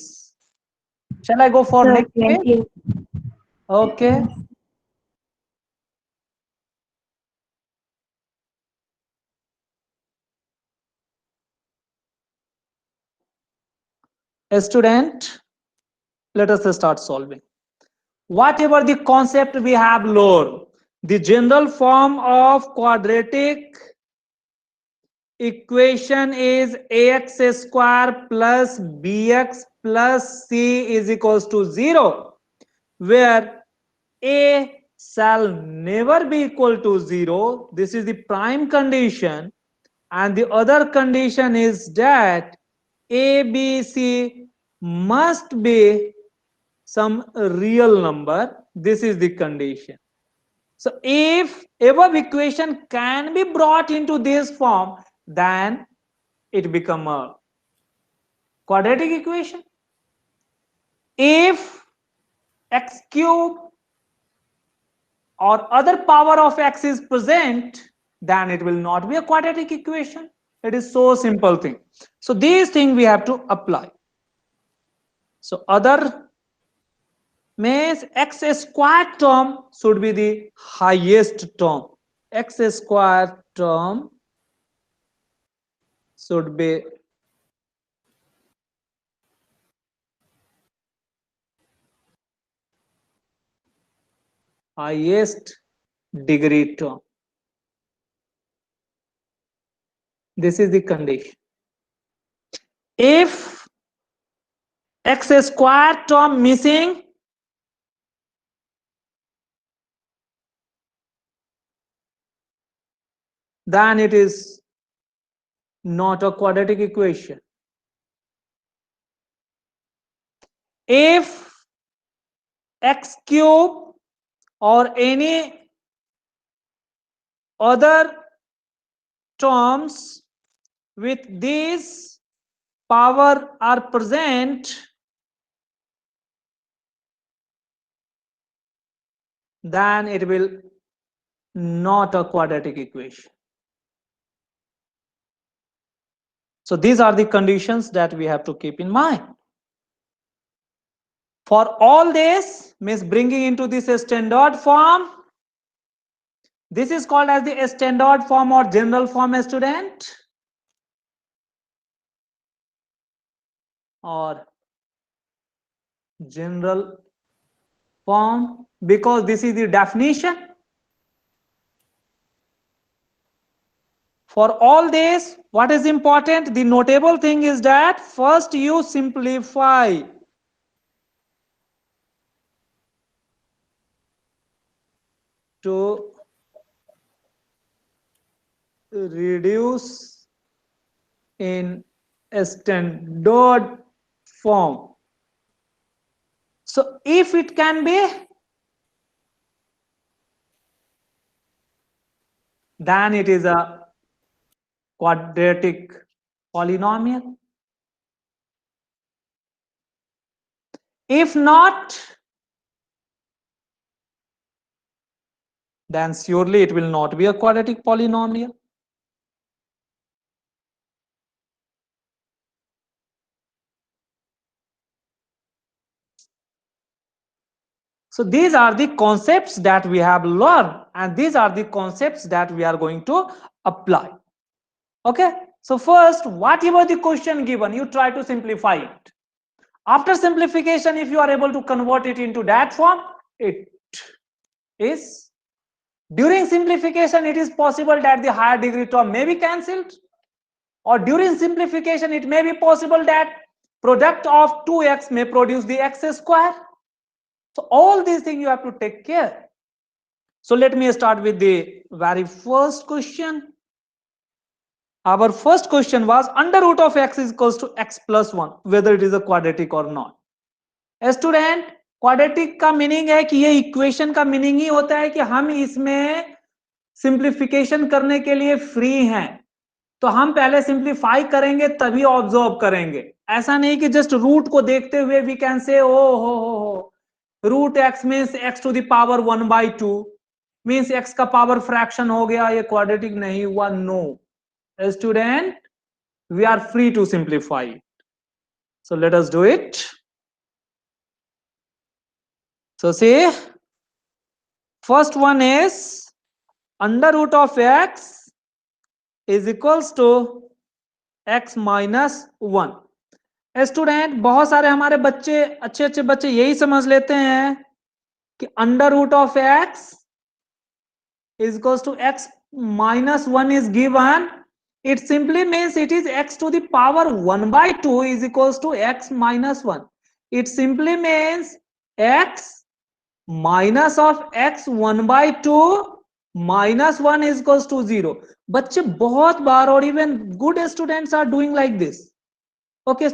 Shall I go for Sir, next page? 20. Okay. A student, let us start solving. Whatever the concept we have learned, the general form of quadratic equation is ax square plus bx plus c is equals to 0, where a shall never be equal to 0. This is the prime condition, and the other condition is that a, b, c must be some real number. This is the condition. So if above equation can be brought into this form, then it become a quadratic equation. If x cube or other power of x is present, then it will not be a quadratic equation. It is so simple thing. So these things we have to apply. So other means x square term should be the highest term. X square term should be highest degree term. This is the condition. If x square term missing, then it is not a quadratic equation. If x cube or any other terms with these power are present, then it will not a quadratic equation. So these are the conditions that we have to keep in mind. For all this means bringing into this standard form, this is called as the standard form or general form, student, or general form, because this is the definition. For all this, what is important? The notable thing is that first you simplify. To reduce in a standard form. So if it can be, then it is a quadratic polynomial. If not, then surely it will not be a quadratic polynomial. So these are the concepts that we have learned, and these are the concepts that we are going to apply. Okay, so first, whatever the question given, you try to simplify it. After simplification, if you are able to convert it into that form, it is. During simplification, it is possible that the higher degree term may be cancelled, or during simplification, it may be possible that product of 2x may produce the x square. So all these things you have to take care. So let me start with the very first question. Our first question was under root of x is equals to x plus 1, whether it is a quadratic or not. Student, quadratic का meaning है कि ये equation का meaning ही होता है कि हम इसमें सिंप्लीफिकेशन करने के लिए फ्री हैं, तो हम पहले सिंप्लीफाई करेंगे तभी ऑब्जर्व करेंगे. ऐसा नहीं कि जस्ट रूट को देखते हुए वी कैन से ओ हो root x means x to the power 1/2 means x का पावर फ्रैक्शन हो गया, ये क्वाड्रेटिक नहीं हुआ. No student, we are free to simplify. So let us do it. So see, first one is under root of x is equals to x minus 1. Student, बहुत सारे हमारे बच्चे अच्छे बच्चे यही समझ लेते हैं कि under root of x is equals to x minus 1 is given. It simply means it is x to the power 1/2 is equals to x minus 1. It simply means x minus of x 1/2 minus 1 is equals to 0. बच्चे बहुत बार और even good students are doing like this. Okay,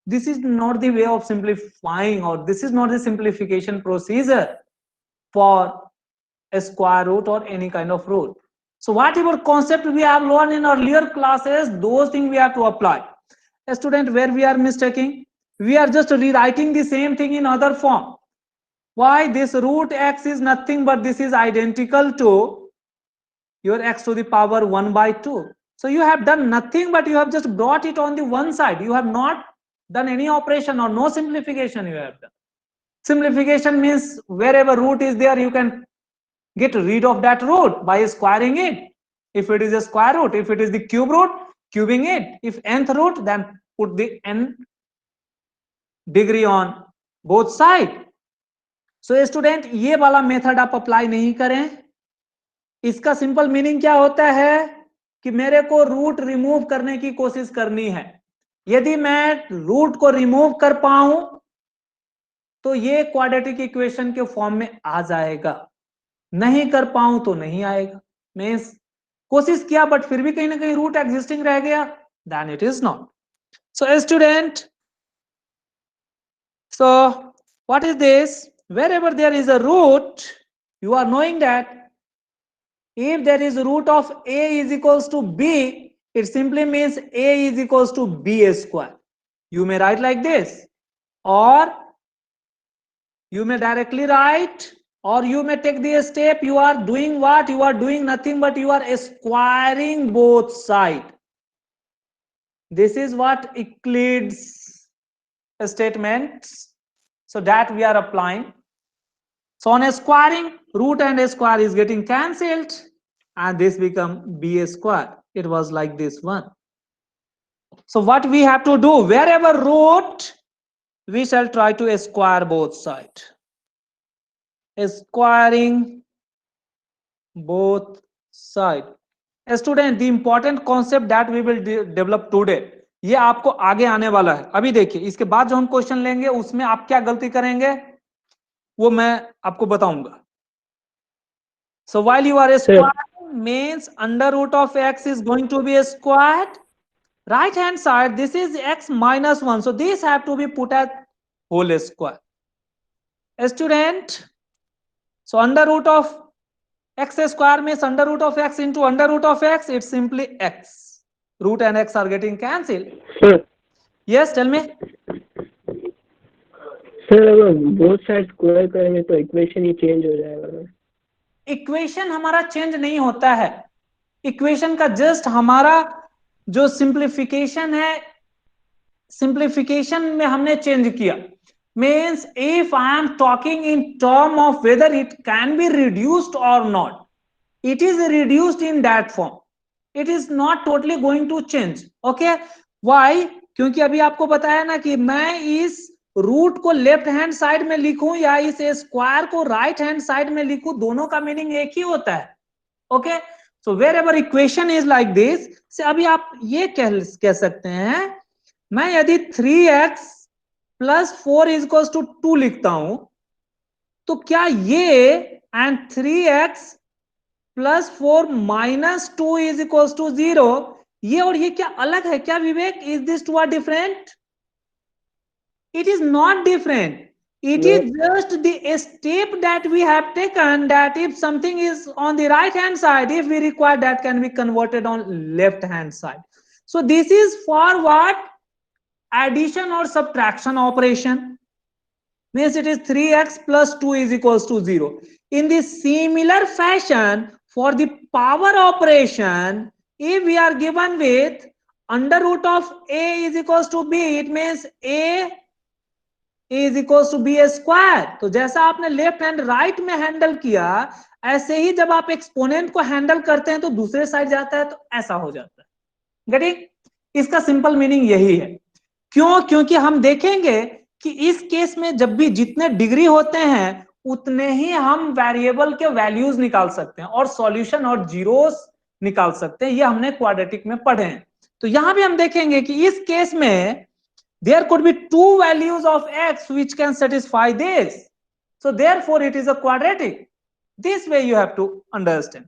this is not the way of simplifying और this is not the simplification procedure for a square root or any kind of root. So whatever concept we have learned in earlier classes, those things we have to apply. A student, where we are mistaking, we are just rewriting the same thing in other form. Why? This root x is nothing but this is identical to your x to the power 1 by 2. So you have done nothing but you have just brought it on the one side. You have not done any operation or no simplification you have done. Simplification means wherever root is there, you can get rid of that root by squaring it. If it is a square root, if it is the cube root, cubing it. If nth root, then put the n degree on both side. So student ये वाला method आप apply नहीं करें. इसका simple meaning क्या होता है कि मेरे को रूट रिमूव करने की कोशिश करनी है. यदि मैं रूट को रिमूव कर पाऊं तो ये क्वाड्रेटिक इक्वेशन के फॉर्म में आ जाएगा. नहीं कर पाऊं तो नहीं आएगा. मींस कोशिश किया बट फिर भी कहीं ना कहीं रूट एग्जिस्टिंग रह गया, then it is not. So student, so what is this? Wherever there is a root, you are knowing that if there is root of a is equals to b, it simply means a is equals to b square. You may write like this, or you may directly write, or you may take the step. You are doing what? You are doing nothing but you are squaring both sides. This is what Euclid's statements, so that we are applying. So on a squaring, root and a square is getting cancelled and this become b square. It was like this one. So what we have to do, wherever root, we shall try to square both sides. Squaring both sides. Student, the important concept that we will develop today, ये आपको आगे आने वाला है. अभी देखिए, इसके बाद जो हम क्वेश्चन लेंगे उसमें आप क्या गलती करेंगे वो मैं आपको बताऊंगा. So while you are squaring means under root of x is going to be squared. Right hand side, this is x minus 1. So these have to be put as whole square. Student, so under root of x square means under root of x into under root of x, it's simply x. Root and x are getting cancelled. Sir. Yes, tell me. Sir अगर both side square करेंगे तो equation ही change हो जाएगा. Equation हमारा change नहीं होता है. Equation का जस्ट हमारा जो सिंप्लीफिकेशन है, सिंप्लीफिकेशन में हमने चेंज किया. Means if I am talking in term of whether it can be reduced or not, it is reduced in that form. It is not totally going to change. Okay, why? क्योंकि अभी आपको बताया ना कि मैं इस root को left hand side में लिखूं या इस स्क्वायर को राइट हैंड साइड में लिखूं, दोनों का मीनिंग एक ही होता है. Okay, so wherever equation is like this, say अभी आप ये कह सकते हैं, मैं यदि 3x plus 4 is equals to 2 लिखता हूं तो क्या ये and 3x plus 4 minus 2 is equals to 0, ये और ये क्या अलग है क्या विवेक? Is this two are different? It is not different. It is just the step that we have taken, that if something is on the right hand side, if we require, that can be converted on left hand side. So this is for what? Addition or subtraction operation. Means it is 3x plus 2 is equals to 0. In the similar fashion, for the power operation, if we are given with under root of a is equals to b, it means a is equals to b square. तो जैसा आपने left hand right में handle किया, ऐसे ही जब आप exponent को handle करते हैं तो दूसरे साइड जाता है, तो ऐसा हो जाता है. गेटिंग? इसका सिंपल मीनिंग यही है. क्यों? क्योंकि हम देखेंगे कि इस केस में जब भी जितने डिग्री होते हैं उतने ही हम वेरिएबल के वैल्यूज निकाल सकते हैं और सॉल्यूशन और जीरोस निकाल सकते हैं. ये हमने क्वाड्रेटिक में पढ़े हैं. तो यहां भी हम देखेंगे कि इस केस में there could be two values of x which can satisfy this. So therefore it is a quadratic. This way you have to understand.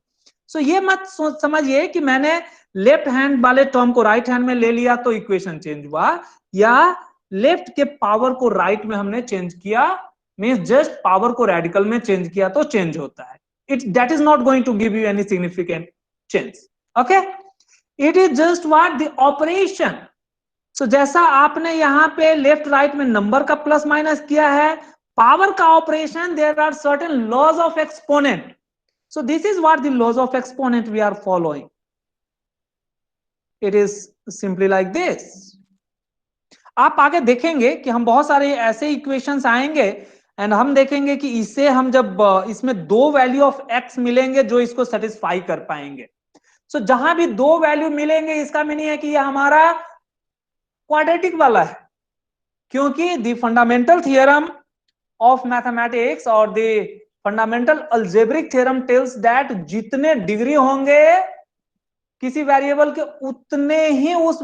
So ये मत समझिए कि मैंने लेफ्ट हैंड वाले टर्म को राइट हैंड में ले लिया तो इक्वेशन चेंज हुआ, या लेफ्ट के पावर को राइट में हमने चेंज किया, मींस जस्ट पावर को रेडिकल में चेंज किया तो चेंज होता है. That is not going to give you any significant change. Okay, it is just what the operation. So जैसा आपने यहाँ पे लेफ्ट राइट में नंबर का प्लस माइनस किया है, power ka operation, there are certain laws of exponent. So this is what the laws of exponent we are following. It is simply like this. आप आगे देखेंगे कि हम बहुत सारे ऐसे इक्वेशंस आएंगे एंड हम देखेंगे कि इससे हम जब इसमें दो वैल्यू ऑफ एक्स मिलेंगे जो इसको सेटिस्फाई कर पाएंगे. सो जहां भी दो वैल्यू मिलेंगे इसका मीनिंग है कि ये हमारा क्वाड्रेटिक वाला है, क्योंकि the fundamental theorem of mathematics or the fundamental algebraic theorem tells that जितने डिग्री होंगे किसी वेरिएबल के उतने ही उस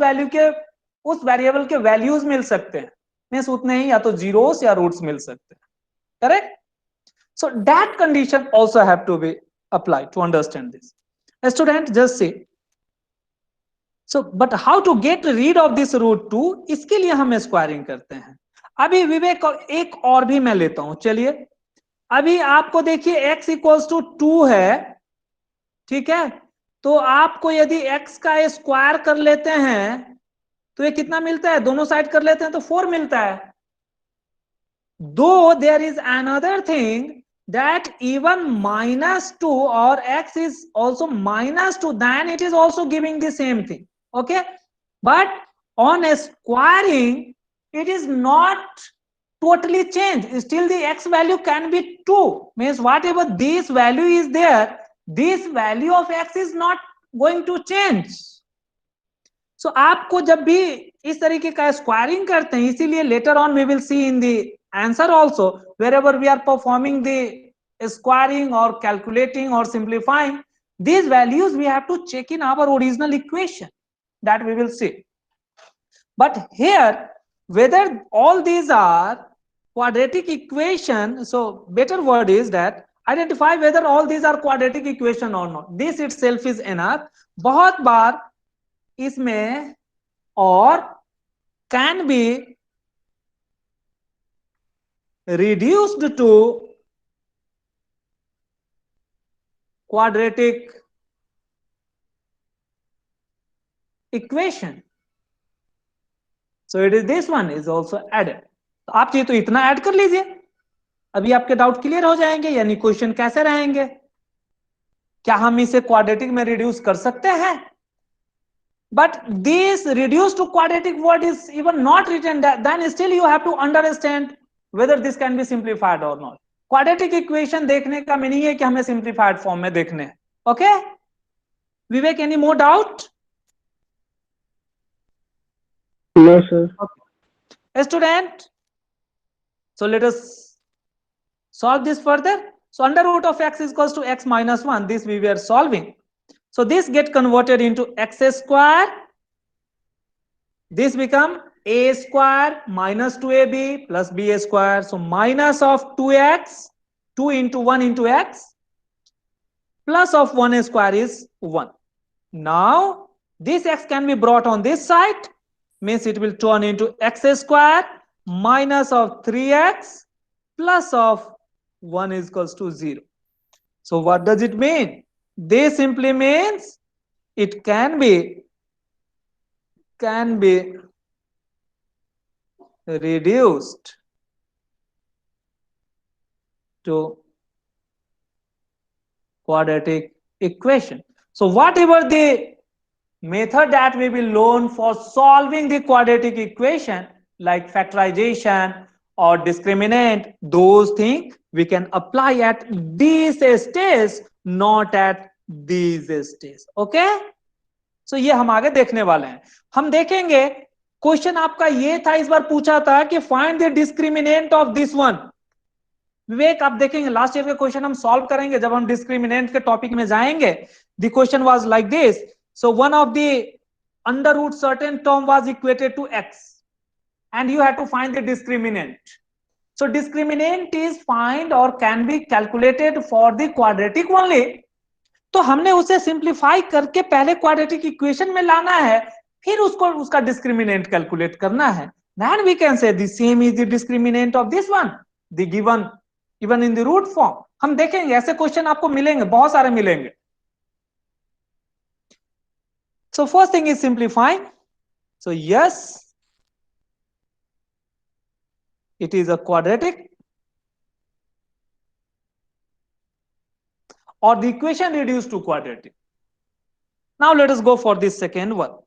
वेरिएबल के वैल्यूज मिल सकते हैं. मींस उतने ही या तो जीरोस या रूट्स मिल सकते हैं. Correct? So that condition also have to be applied to understand this. Student just see. So but how to get rid of this root 2, इसके लिए हम स्क्वायरिंग करते हैं. अभी विवेक एक और भी मैं लेता हूं. चलिए अभी आपको देखिए x इक्वल्स टू 2 है, ठीक है. तो आपको यदि x का स्क्वायर कर लेते हैं तो ये कितना मिलता है? दोनों साइड कर लेते हैं तो 4 मिलता है. Though there is another thing that even -2 or x is also -2, then it is also giving the same thing. Okay, but on squaring it is not totally changed. Still the x value can be 2. Means whatever this value is there, this value of x is not going to change. So आपको जब भी इस तरीके का squaring करते हैं, इसीलिए later on we will see in the answer also, wherever we are performing the squaring or calculating or simplifying, these values we have to check in our original equation, that we will see. But here whether all these are quadratic equation, so better word is that identify whether all these are quadratic equation or not. This itself is enough. बहुत बार इसमें और can be reduced to quadratic equation. So it is this one is also added. तो आप चाहिए तो इतना add कर लीजिए, अभी आपके डाउट क्लियर हो जाएंगे. यानी क्वेश्चन कैसे रहेंगे? क्या हम इसे क्वाड्रेटिक में रिड्यूस कर सकते हैं? But this reduced to quadratic word is even not written, then still you have to understand whether this can be simplified or not. Quadratic equation देखने का मीनिंग है कि हमें simplified form में देखने हैं. Okay? Vivek, any more doubt? No, sir. Okay. Student, so let us solve this further. So under root of x is equals to x minus 1. This we were solving. So this get converted into x square. This become a square minus 2ab plus b square. So minus of 2x, 2 into 1 into x, plus of 1 square is 1. Now this x can be brought on this side, means it will turn into x square minus of 3x plus of 1 is equals to 0. So what does it mean? This simply means it can be reduced to quadratic equation. So whatever the method that we will learn for solving the quadratic equation, like factorization or discriminant, those things we can apply at these stages, not at these stages. Okay? So ये हम आगे देखने वाले हैं. हम देखेंगे question आपका ये था, इस बार पूछा था कि find the discriminant of this one. Vivek आप देखेंगे लास्ट ईयर के क्वेश्चन हम सॉल्व करेंगे जब हम डिस्क्रिमिनेंट के टॉपिक में जाएंगे. The question was like this. So one of the under root certain term was equated to x and you have to find the discriminant. So discriminant is find or can be calculated for the quadratic only. तो हमने उसे simplify करके पहले quadratic equation में लाना है, फिर उसको उसका डिस्क्रिमिनेंट कैलकुलेट करना है. Then we can say the same is the discriminant of this one, the given even in the root form. हम देखेंगे ऐसे क्वेश्चन आपको मिलेंगे, बहुत सारे मिलेंगे. So first thing is simplifying. So yes, it is a quadratic or the equation reduced to quadratic. Now let us go for the second one.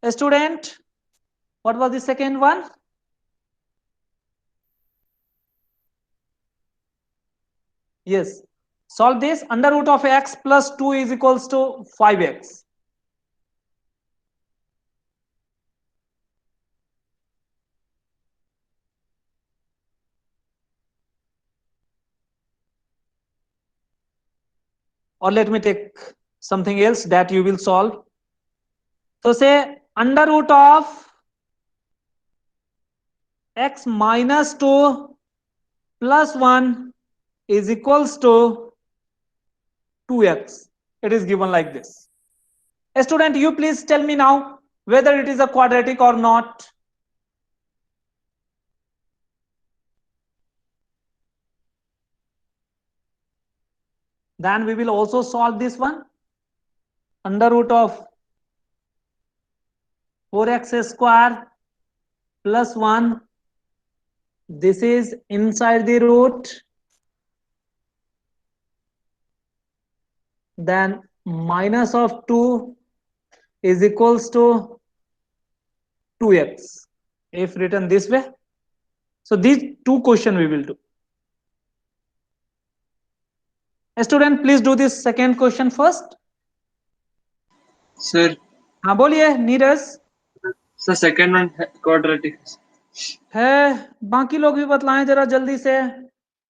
A student, what was the second one? Yes, solve this. Under root of x plus 2 is equals to 5x. Or let me take something else that you will solve. So say under root of x minus 2 plus 1 is equals to 2x. It is given like this. A student, you please tell me now whether it is a quadratic or not. Then we will also solve this one. Under root of 4x square plus 1. This is inside the root. Then minus of 2 is equals to 2x. If written this way. So these two questions we will do. A student, please do this second question first. Sir, हाँ बोलिए Neeraj. sir, second one quadratic. है, बाकी लोग भी बतलाएं जरा जल्दी से.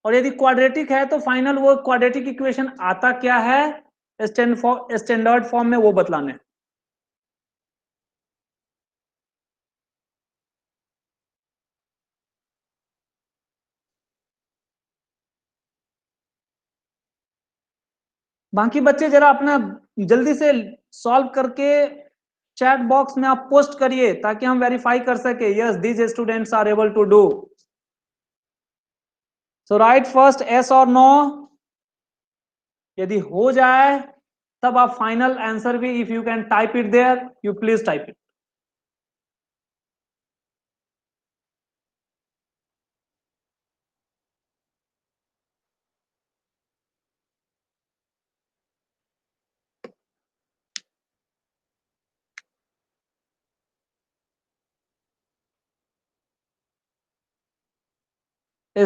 और यदि क्वाड्रेटिक है तो फाइनल वो क्वाड्रेटिक इक्वेशन आता क्या है स्टैंडर्ड फॉर्म में, वो बतलाने. बाकी बच्चे जरा अपना जल्दी से सॉल्व करके चैट बॉक्स में आप पोस्ट करिए ताकि हम वेरीफाई कर सके. Yes, these students are able to do. So write first yes और नो. यदि हो जाए तब आप फाइनल आंसर भी, if you can type it there, you please type it.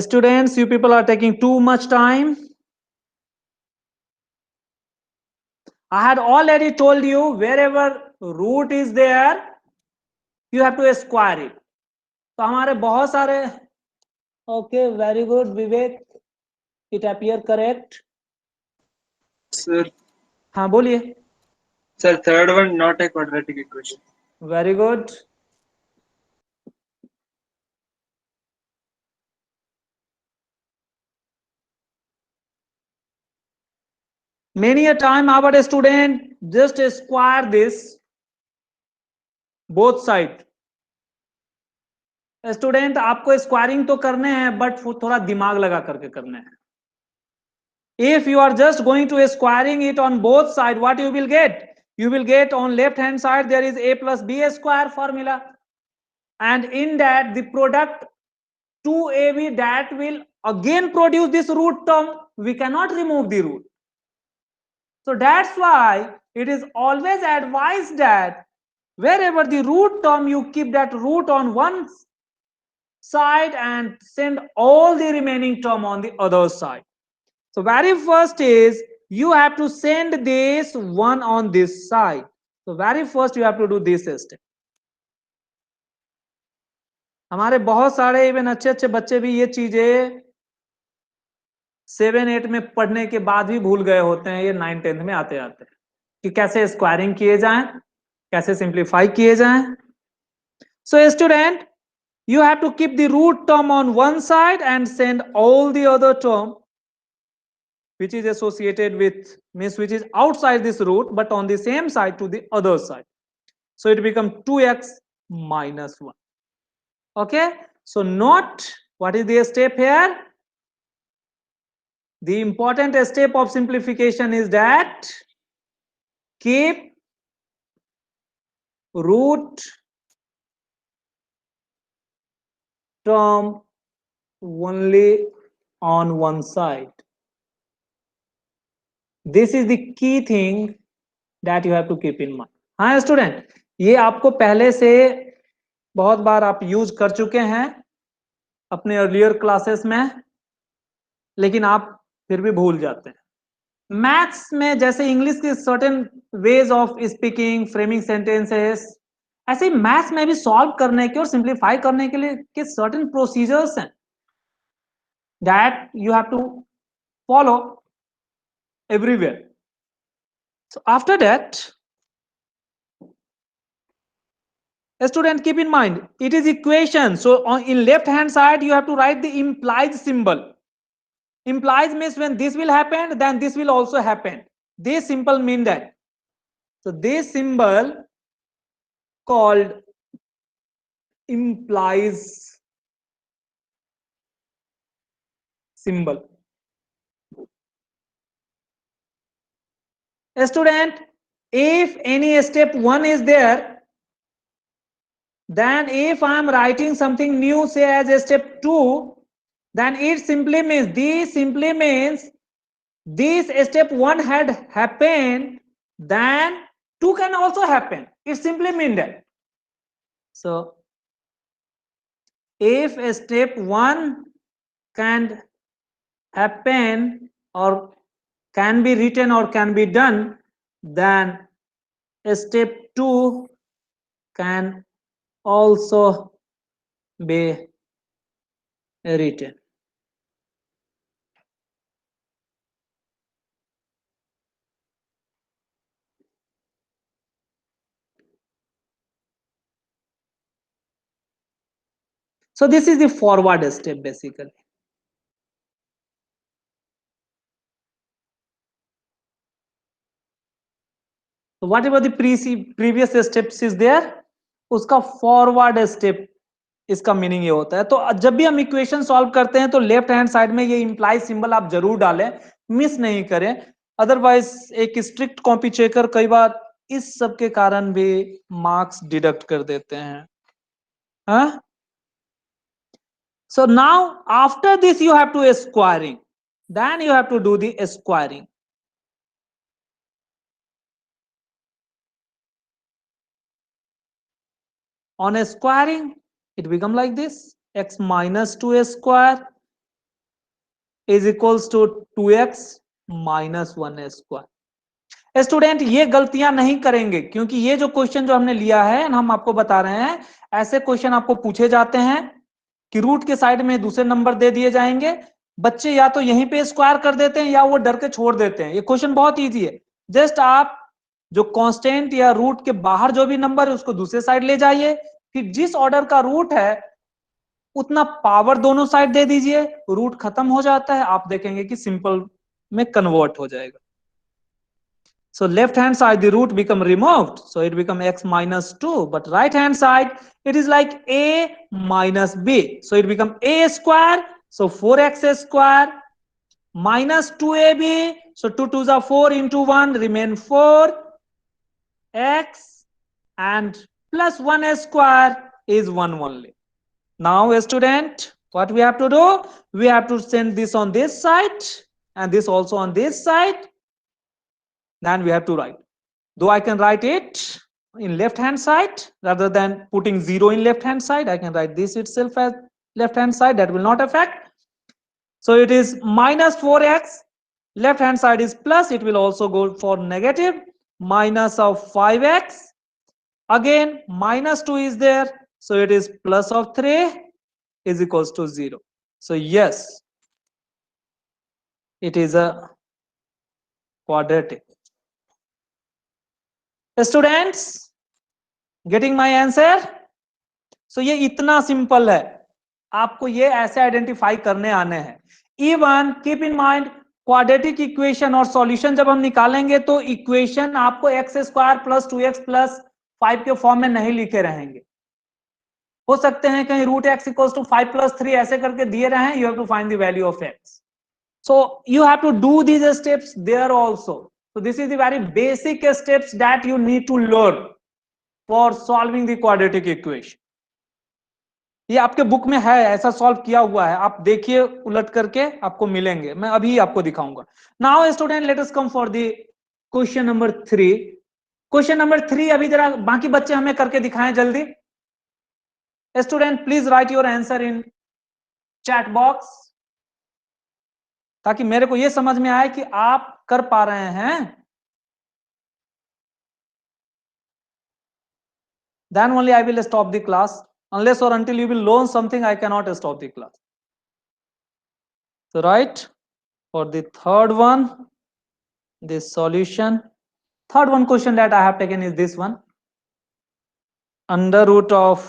Students, you people are taking too much time. I had already told you wherever root is there, you have to square it. तो हमारे बहुत सारे. Okay, very good, Vivek. It appear correct. Sir, हाँ बोलिए. sir, third one not a quadratic equation. Very good. Many a time our student just square this both side. Student आपको squaring तो करने हैं बट थोड़ा दिमाग लगा करके करने हैं. If you are just going to squaring it on both side, what you will get? You will get on left hand side there is a plus b square formula, and in that the product 2ab that will again produce this root term. We cannot remove the root. So that's why it is always advised that wherever the root term, you keep that root on one side and send all the remaining term on the other side. So very first is you have to send this one on this side. So very first you have to do this step. हमारे बहुत सारे even अच्छे अच्छे बच्चे भी ये चीजें 7-8 में पढ़ने के बाद भी भूल गए होते हैं, ये 9-10 में आते आते हैं कि कैसे स्क्वायरिंग किए जाएं, कैसे सिंप्लीफाई किए जाएं. So student, you have to keep the root term on one side and send all the other term which is associated with, means which is outside this root but on the same side to the other side. So it becomes 2x minus 1. Okay, so note what is the step here. The important step of simplification is that keep root term only on one side. This is the key thing that you have to keep in mind. हाँ student, ये आपको पहले से बहुत बार आप use कर चुके हैं अपने अर्लियर क्लासेस में, लेकिन आप फिर भी भूल जाते हैं। मैथ्स में जैसे इंग्लिश के certain ways of speaking, framing sentences, ऐसे ही मैथ्स में भी सॉल्व करने के और सिंप्लीफाई करने के लिए के सर्टेन प्रोसीजर्स हैं that you have to follow everywhere. So after that, a student keep in mind, it is equation. So on in left hand side, you have to write the implied symbol. Implies means when this will happen, then this will also happen. This simple mean that. So this symbol called implies symbol. A student, if any step 1 is there, then if I am writing something new, say as a step 2, then it simply means this step 1 had happened, then 2 can also happen. It simply means that. So if a step 1 can happen or can be written or can be done, then a step 2 can also be written. So this is the forward step basically. So whatever the previous steps is there, उसका forward step इसका meaning ये होता है। तो जब भी हम equation solve करते हैं तो लेफ्ट हैंड साइड में ये इंप्लाई सिंबल आप जरूर डालें, मिस नहीं करें, अदरवाइज एक स्ट्रिक्ट कॉपी चेकर कई बार इस सब के कारण भी मार्क्स डिडक्ट कर देते हैं। हाँ? So now after this you have to squaring, then you have to do the squaring. On a squaring, it become like this: x minus 2 square is equals to 2x minus 1 square. Student ये गलतियां नहीं करेंगे, क्योंकि ये जो question जो हमने लिया है हम आपको बता रहे हैं, ऐसे क्वेश्चन आपको पूछे जाते हैं कि रूट के साइड में दूसरे नंबर दे दिए जाएंगे, बच्चे या तो यहीं पे स्क्वायर कर देते हैं या वो डर के छोड़ देते हैं। ये क्वेश्चन बहुत इजी है, जस्ट आप जो कांस्टेंट या रूट के बाहर जो भी नंबर है उसको दूसरे साइड ले जाइए, फिर जिस ऑर्डर का रूट है उतना पावर दोनों साइड दे दीजिए, रूट खत्म हो जाता है, आप देखेंगे कि सिंपल में कन्वर्ट हो जाएगा। So left hand side the root become removed, so it become x minus 2, but right hand side it is like a minus b, so it become a square, so 4x square minus 2ab, so 2 2s are 4 into 1 remain 4x, and plus 1 square is 1 only. Now student, what we have to do, we have to send this on this side and this also on this side, then we have to write, though I can write it in left hand side rather than putting 0 in left hand side, I can write this itself as left hand side, that will not affect. So it is minus 4x, left hand side is plus, it will also go for negative, minus of 5x, again minus 2 is there, so it is plus of 3 is equals to 0. So yes, it is a quadratic. Students, getting my answer? So ये इतना simple है, आपको ये ऐसे identify करने आने हैं। Even keep in mind, quadratic equation और सॉल्यूशन जब हम निकालेंगे तो इक्वेशन आपको x square plus 2x plus 5 के फॉर्म में नहीं लिखे रहेंगे, हो सकते हैं कहीं रूट एक्स इक्वल्स टू 5 प्लस 3 ऐसे करके दिए रहे, you have to find the value of x, so you have to do these steps there also. So this is the very basic steps that you need to learn for solving the quadratic equation. ये आपके book में है, ऐसा solve किया हुआ है, आप देखिए उलट करके आपको मिलेंगे, मैं अभी आपको दिखाऊंगा। Now student let us come for the question number 3। Question number 3 अभी जरा बाकी बच्चे हमें करके दिखाएं जल्दी। Student please right your answer in chat box, ताकि मेरे को ये समझ में आए कि आप कर पा रहे हैं। Then only I will stop the class. Unless or until you will learn something, I cannot stop the class. So right, for the third one, this solution, third one question that I have taken is this one. Under root of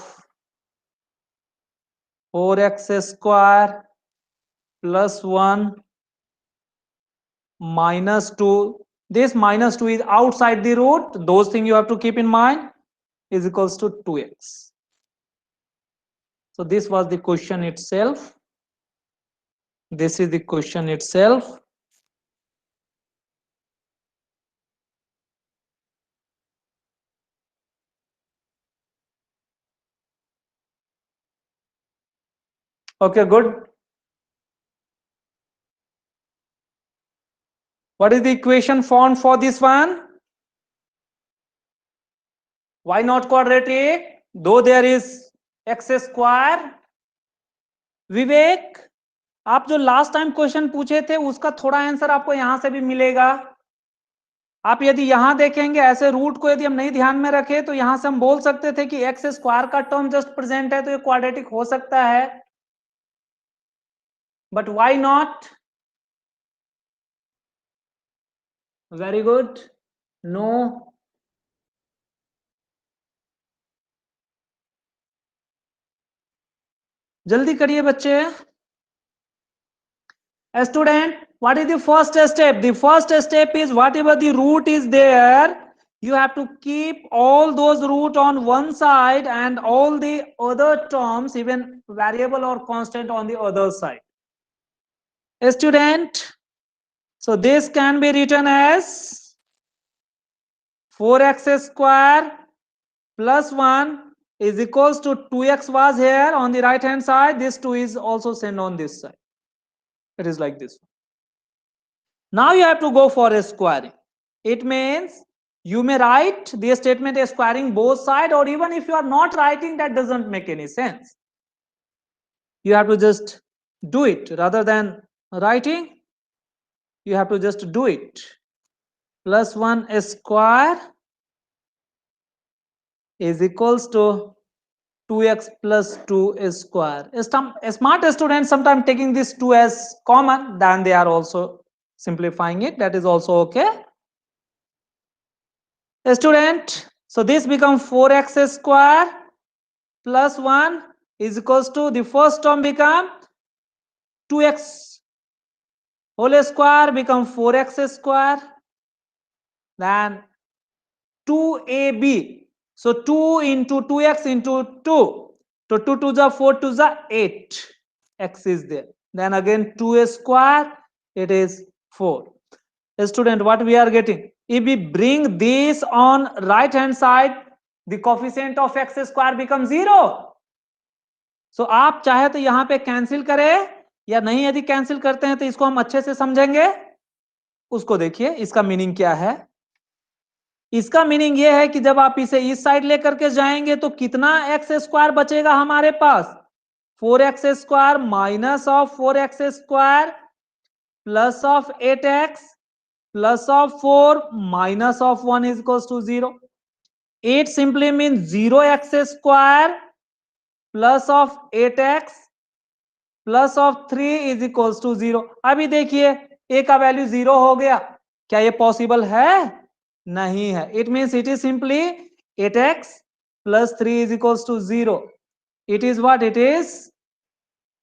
4x square plus 1 minus 2. This minus 2 is outside the root. Those things you have to keep in mind, is equals to 2x. So this was the question itself. This is the question itself. Okay, good. What is the equation found for this one? Why not quadratic? Though there is x square. विवेक, आप जो last time question पूछे थे उसका थोड़ा answer आपको यहां से भी मिलेगा। आप यदि यहां देखेंगे ऐसे रूट को यदि हम नहीं ध्यान में रखे तो यहां से हम बोल सकते थे कि एक्स स्क्वायर का टर्म जस्ट प्रेजेंट है तो ये क्वाड्रेटिक हो सकता है, but why not? Very good, no. जल्दी करिए बच्चे। Student, what is the first step? The first step is whatever the root is there, you have to keep all those root on one side and all the other terms, even variable or constant, on the other side. Student, so this can be written as 4x square plus 1 is equals to 2x was here on the right hand side. This 2 is also sent on this side. It is like this. Now you have to go for a squaring. It means you may write the statement as squaring both sides, or even if you are not writing, that doesn't make any sense. You have to just do it rather than writing. You have to just do it. Plus 1 square is equals to 2x plus 2 square. Smart students sometimes taking this 2 as common, then they are also simplifying it. That is also okay. Student, so this becomes 4x square plus 1 is equals to, the first term become 2x whole square become 4x square, then 2ab, so 2 into 2x into 2, so 2 to the 4 to the 8, x is there, then again 2 square, it is 4. Student, what we are getting, if we bring this on right hand side, the coefficient of x square becomes 0. So आप चाहे तो यहां पे cancel करें या नहीं, यदि cancel करते हैं तो इसको हम अच्छे से समझेंगे। उसको देखिए, इसका मीनिंग क्या है। इसका मीनिंग यह है कि जब आप इसे इस साइड लेकर के जाएंगे तो कितना एक्स स्क्वायर बचेगा हमारे पास, 4x square minus of 4x square plus of 8x plus of 4 minus of 1 is equals to 0. 8 simply means 0x square plus of 8x plus of 3 is equals to 0. अभी देखिए a का value 0 हो गया, क्या ये possible है? नहीं है. It means it is simply 8x plus 3 is equals to 0. It is what? It is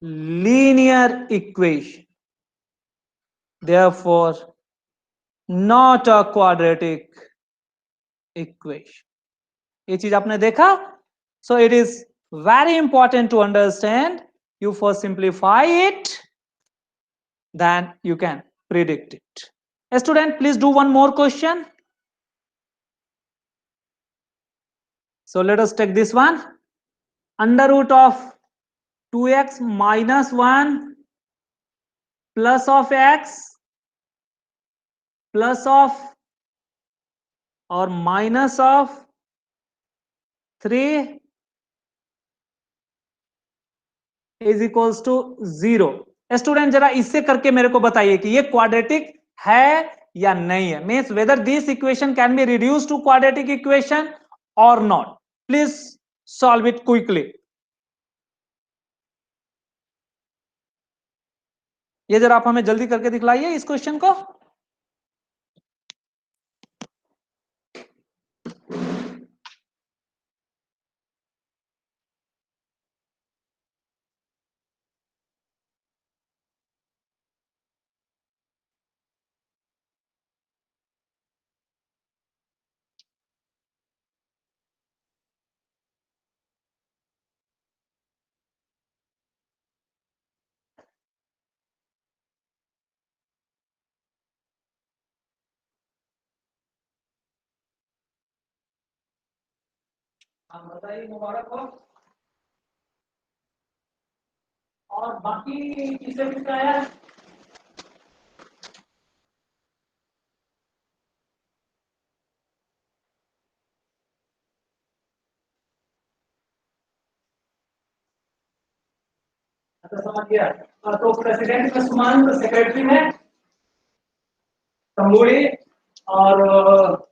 linear equation. Therefore not a quadratic equation. ये चीज आपने देखा? So it is very important to understand. You first simplify it, then you can predict it. A student, please do one more question. So let us take this one. Under root of 2x minus 1 plus of x plus of or minus of 3 is equals to 0। Student जरा इससे करके मेरे को बताइए कि ये quadratic है या नहीं है, means whether this equation can be reduce to quadratic equation or not. Please solve it quickly. ये जरा आप हमें जल्दी करके दिखलाइए इस क्वेश्चन को। आप बताइए, मुबारक हो। और बाकी किसे किसका है? अच्छा समझ गया। तो प्रेसिडेंट का समान तो सेक्रेटरी में तंबूरी और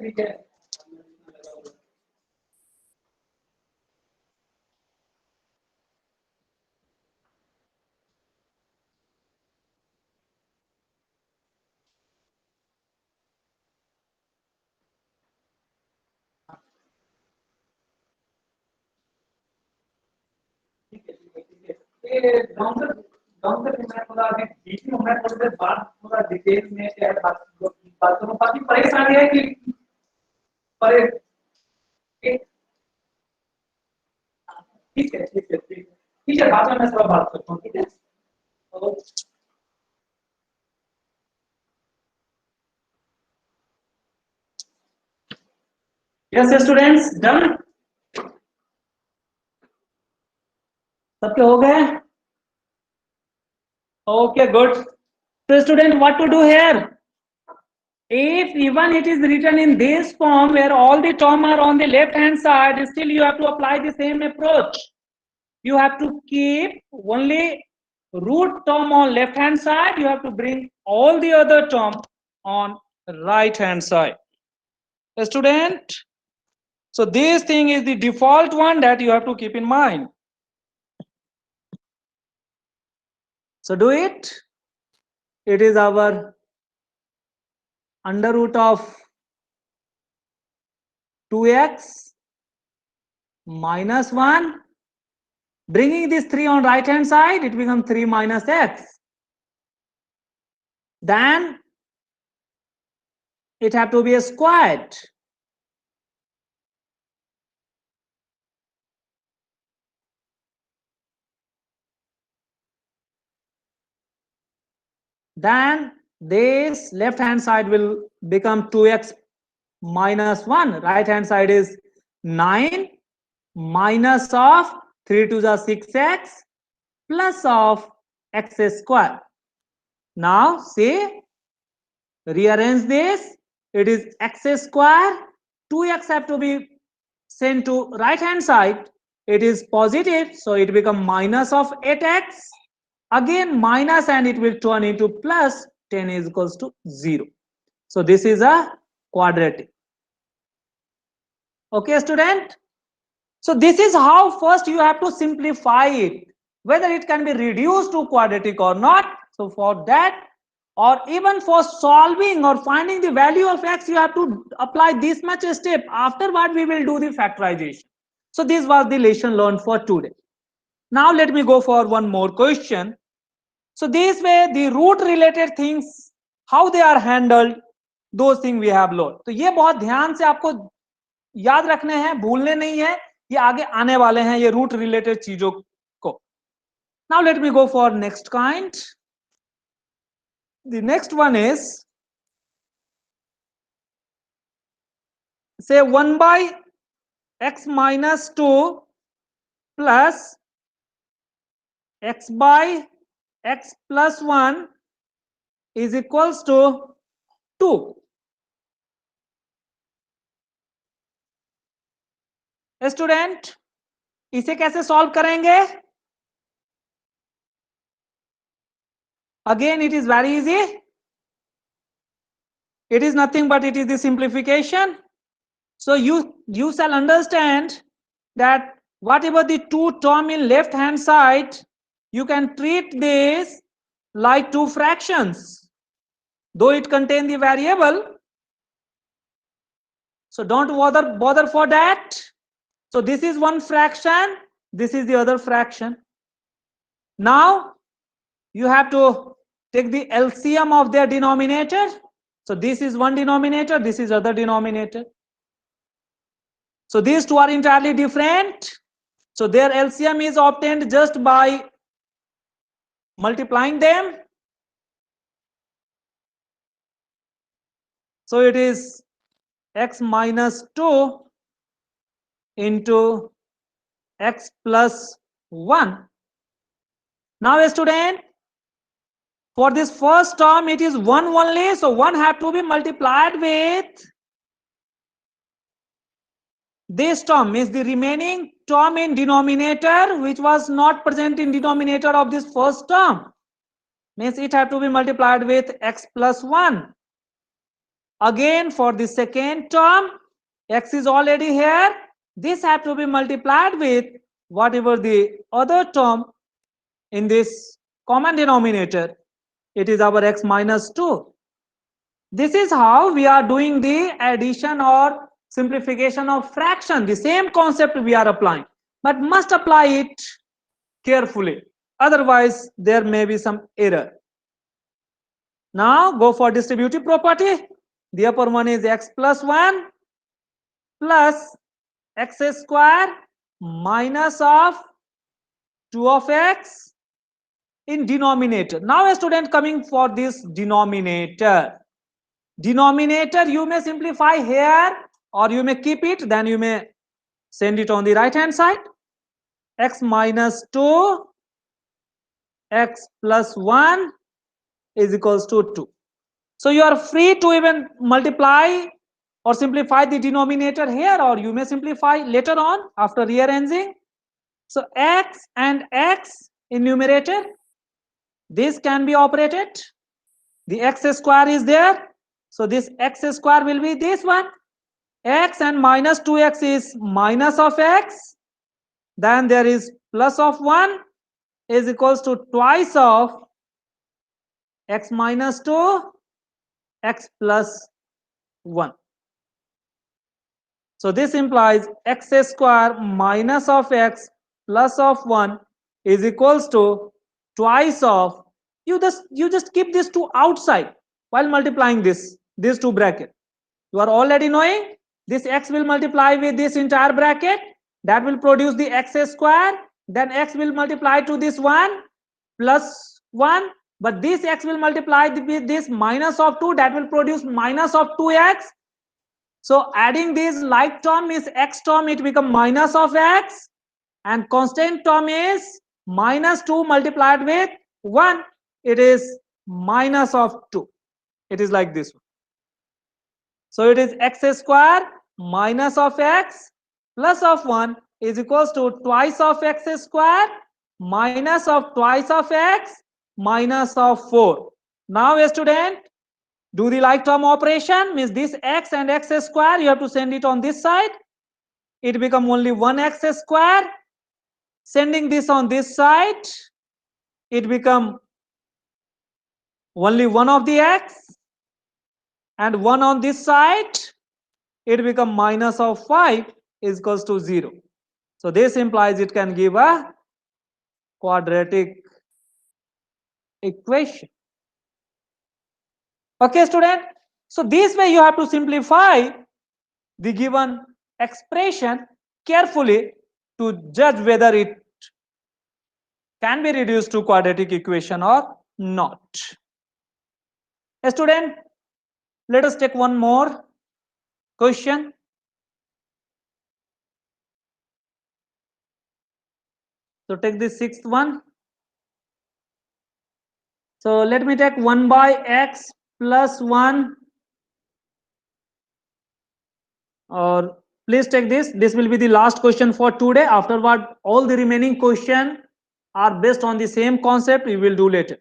ठीक है। ये डाउन तक मैं थोड़ा अभी बीच में मैं थोड़ी देर बाद थोड़ा डिटेल में क्या बात करूं। बाकी परेशानी है कि परे ठीक है ठीक है ठीक है ठीक है, बाद में मैं थोड़ा बात करता हूँ, ठीक है। तो यस स्टूडेंट्स, डन सबके हो गए? Okay good. तो student what to do here? If even it is written in this form where all the terms are on the left hand side, still you have to apply the same approach. You have to keep only root term on left hand side, you have to bring all the other term on right hand side. Student, so this thing is the default one that you have to keep in mind. So do it. It is our under root of 2x minus 1. Bringing this 3 on right hand side, it becomes 3 minus x. Then it have to be squared. Then this left hand side will become 2x minus 1. Right hand side is 9 minus of 3 to the 6x plus of x square. Now see, rearrange this. It is x square. 2x have to be sent to right hand side. It is positive, so it becomes minus of 8x. Again minus, and it will turn into plus. 10 is equals to 0. So this is a quadratic. Okay student, so this is how first you have to simplify it, whether it can be reduced to quadratic or not. So for that, or even for solving or finding the value of x, you have to apply this much step. Afterward we will do the factorization. So this was the lesson learned for today. Now let me go for one more question. So this way the root related things, how they are handled, those things we have learned. तो ये बहुत ध्यान से आपको याद रखने हैं, भूलने नहीं है, ये आगे आने वाले हैं ये रूट रिलेटेड चीजों को। Now let me go for next kind. The next one is say 1 by x minus 2 plus x by x plus 1 is equals to 2. Student इसे कैसे सॉल्व करेंगे? Again, it is very easy. It is nothing but it is the simplification. So you shall understand that whatever the two term in left hand side, you can treat this like two fractions, though it contain the variable. So don't bother for that. So this is one fraction, this is the other fraction. Now you have to take the LCM of their denominator. So this is one denominator, this is other denominator. So these two are entirely different. So their LCM is obtained just by multiplying them. So it is x minus 2 into x plus 1. Now student, for this first term it is 1 only, so 1 have to be multiplied with this term, is the remaining term in denominator which was not present in denominator of this first term, means it have to be multiplied with x plus 1. Again for the second term, x is already here, this have to be multiplied with whatever the other term in this common denominator, it is our x minus 2. This is how we are doing the addition or simplification of fraction. The same concept we are applying, but must apply it carefully, otherwise there may be some error. Now go for distributive property. The upper one is x plus 1 plus x square minus of 2 of x in denominator. Now a student coming for this denominator. Denominator you may simplify here or you may keep it, then you may send it on the right hand side. X minus 2 x plus 1 is equals to 2. So you are free to even multiply or simplify the denominator here, or you may simplify later on after rearranging. So x and x in numerator, this can be operated. The x square is there, so this x square will be this one. X and minus 2x is minus of x, then there is plus of 1 is equals to twice of x minus 2 x plus 1. So this implies x square minus of x plus of 1 is equals to twice of, you just keep this two outside while multiplying these two brackets. You are already knowing this x will multiply with this entire bracket, that will produce the x square, then x will multiply to this 1 plus 1, but this x will multiply with this minus of 2, that will produce minus of 2x. So adding this like term is x term, it become minus of x, and constant term is minus 2 multiplied with 1, it is minus of 2. It is like this one. So it is x square minus of x plus of 1 is equals to twice of x square minus of twice of x minus of 4. Now a student, do the like term operation, means this x and x square you have to send it on this side, it become only 1x square. Sending this on this side, it become only 1 of the x, and 1 on this side, it become minus of 5 is equals to 0. So this implies it can give a quadratic equation. Okay student, so this way you have to simplify the given expression carefully to judge whether it can be reduced to quadratic equation or not. A student, let us take one more question. So take the sixth one. So let me take 1 by x plus 1, or please take this. This will be the last question for today. Afterward, all the remaining questions are based on the same concept we will do later.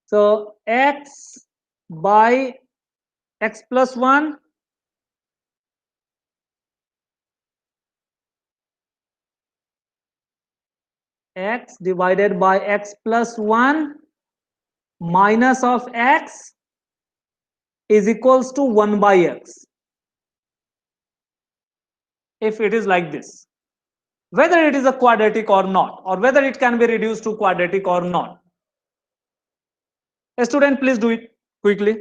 So x by x plus 1 x divided by x plus 1 minus of x is equals to 1 by x. If it is like this, whether it is a quadratic or not, or whether it can be reduced to quadratic or not. A student, please do it quickly.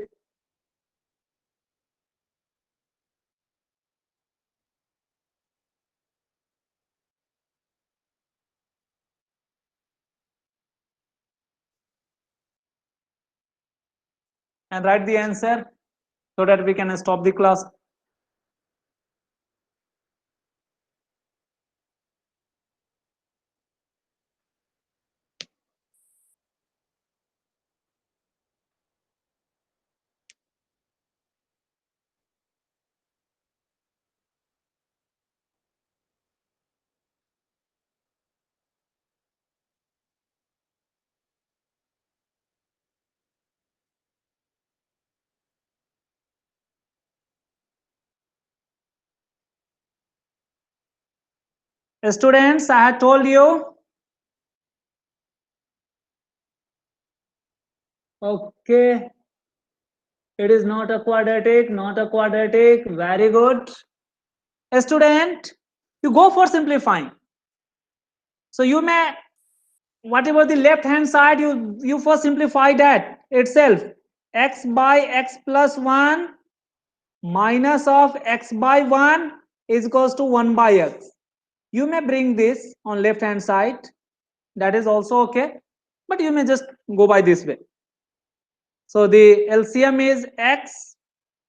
And write the answer so that we can stop the class. Students, I had told you. Okay. It is not a quadratic, not a quadratic. Very good. A student, you go for simplifying. So you may, whatever the left hand side, you first simplify that itself. X by x plus 1 minus of x by 1 is equals to 1 by x. You may bring this on left hand side. That is also okay. But you may just go by this way. So the LCM is x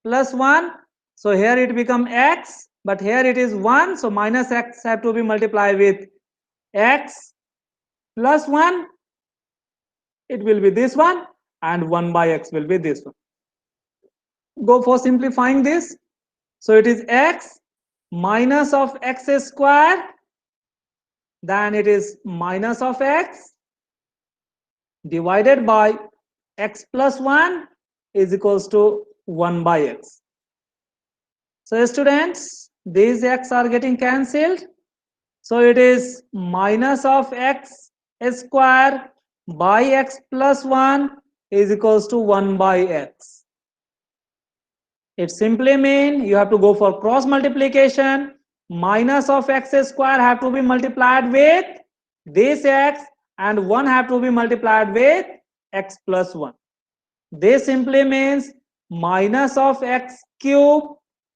plus 1. So here it become x, but here it is 1. So minus x have to be multiplied with x plus 1. It will be this one, and 1 by x will be this one. Go for simplifying this. So it is x minus of x square, then it is minus of x divided by x plus 1 is equals to 1 by x. So students, these x are getting cancelled. So it is minus of x square by x plus 1 is equals to 1 by x. It simply means you have to go for cross multiplication. Minus of x square have to be multiplied with this x, and 1 have to be multiplied with x plus 1. This simply means minus of x cube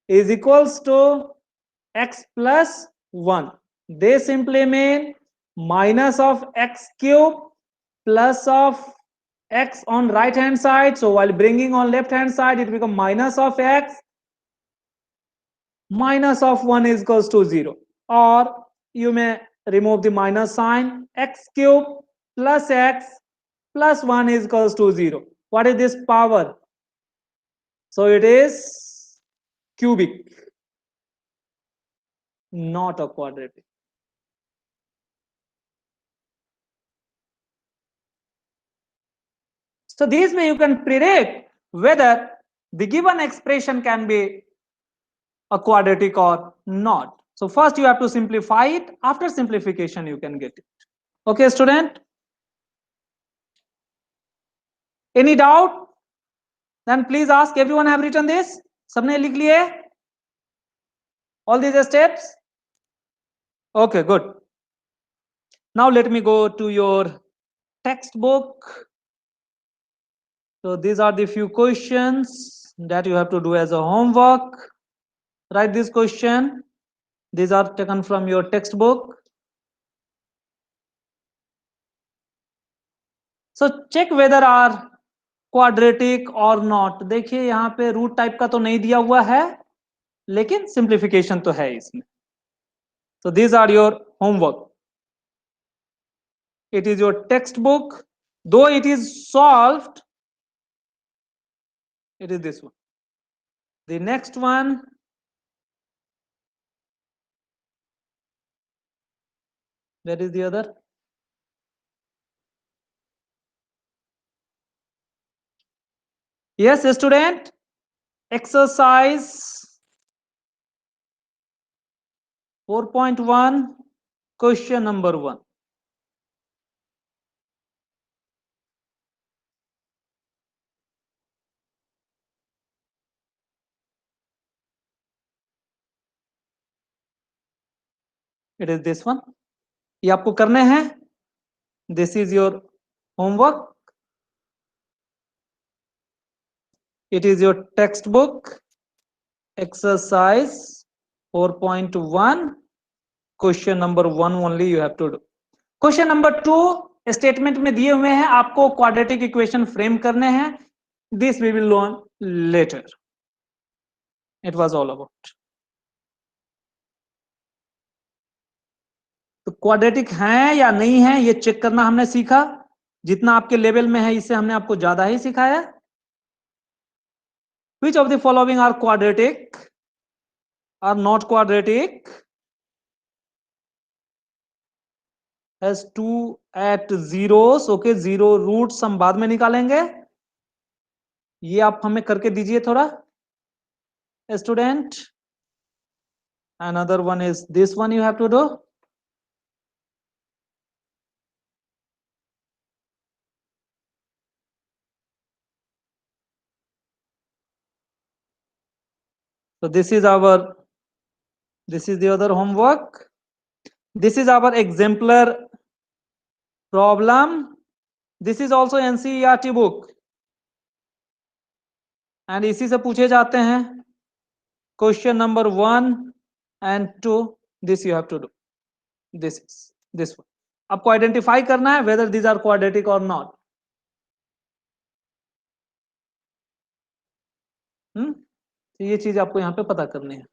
is equals to x plus 1. They simply mean minus of x cube plus of x on right hand side. So while bringing on left hand side, it becomes minus of x minus of 1 is equals to 0. Or you may remove the minus sign. X cube plus x plus 1 is equals to 0. What is this power? So it is cubic, not a quadratic. So this way you can predict whether the given expression can be a quadratic or not. So first you have to simplify it. After simplification you can get it. Okay, student? Any doubt? Then please ask. Everyone have written this? सबने लिख लिए? All these steps? Okay, good. Now let me go to your textbook. So these are the few questions that you have to do as a homework. Write this question. These are taken from your textbook. So check whether are quadratic or not. देखिए यहाँ पे root type का तो नहीं दिया हुआ है, लेकिन सिंप्लीफिकेशन तो है इसमें. So these are your homework. It is your textbook. Though it is solved, it is this one. The next one, where is the other? Yes, student. Exercise 4.1, question number 1. It is this one. ये आपको करने हैं. This is your homework. It is your textbook. Exercise 4.1. Question number 1 only you have to do. Question number 2 statement में दिए हुए हैं, आपको quadratic equation frame करने हैं. This we will learn later. It was all about. तो quadratic है या नहीं है ये चेक करना हमने सीखा. जितना आपके लेवल में है इससे हमने आपको ज्यादा ही सिखाया. Which of the following are quadratic or not quadratic? Has 2 at zeros. Okay, 0 roots हम बाद में निकालेंगे. ये आप हमें करके दीजिए थोड़ा student. Another one is this one you have to do. So this is the other homework. This is our exemplar problem. This is also NCERT book. And इसी से पूछे जाते हैं. Question number 1 and 2. This you have to do. This is this one. आपको identify करना है whether these are quadratic or not. तो ये चीज आपको यहाँ पे पता करनी है.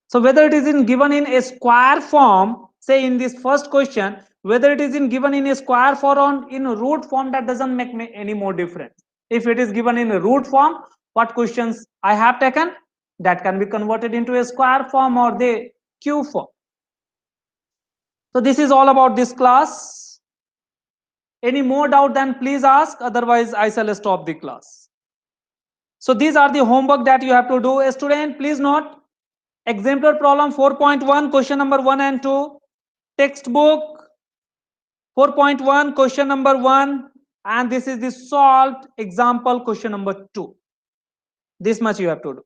So whether it is given in a square form, say in this first question, whether it is given in a square form or in root form, that doesn't make any more difference. If it is given in a root form, what questions I have taken, that can be converted into a square form or the cube form. So this is all about this class. Any more doubt then please ask, otherwise I shall stop the class. So these are the homework that you have to do. A student, please note. Exemplar problem 4.1, question number 1 and 2. Textbook 4.1, question number 1. And this is the solved example question number 2. This much you have to do.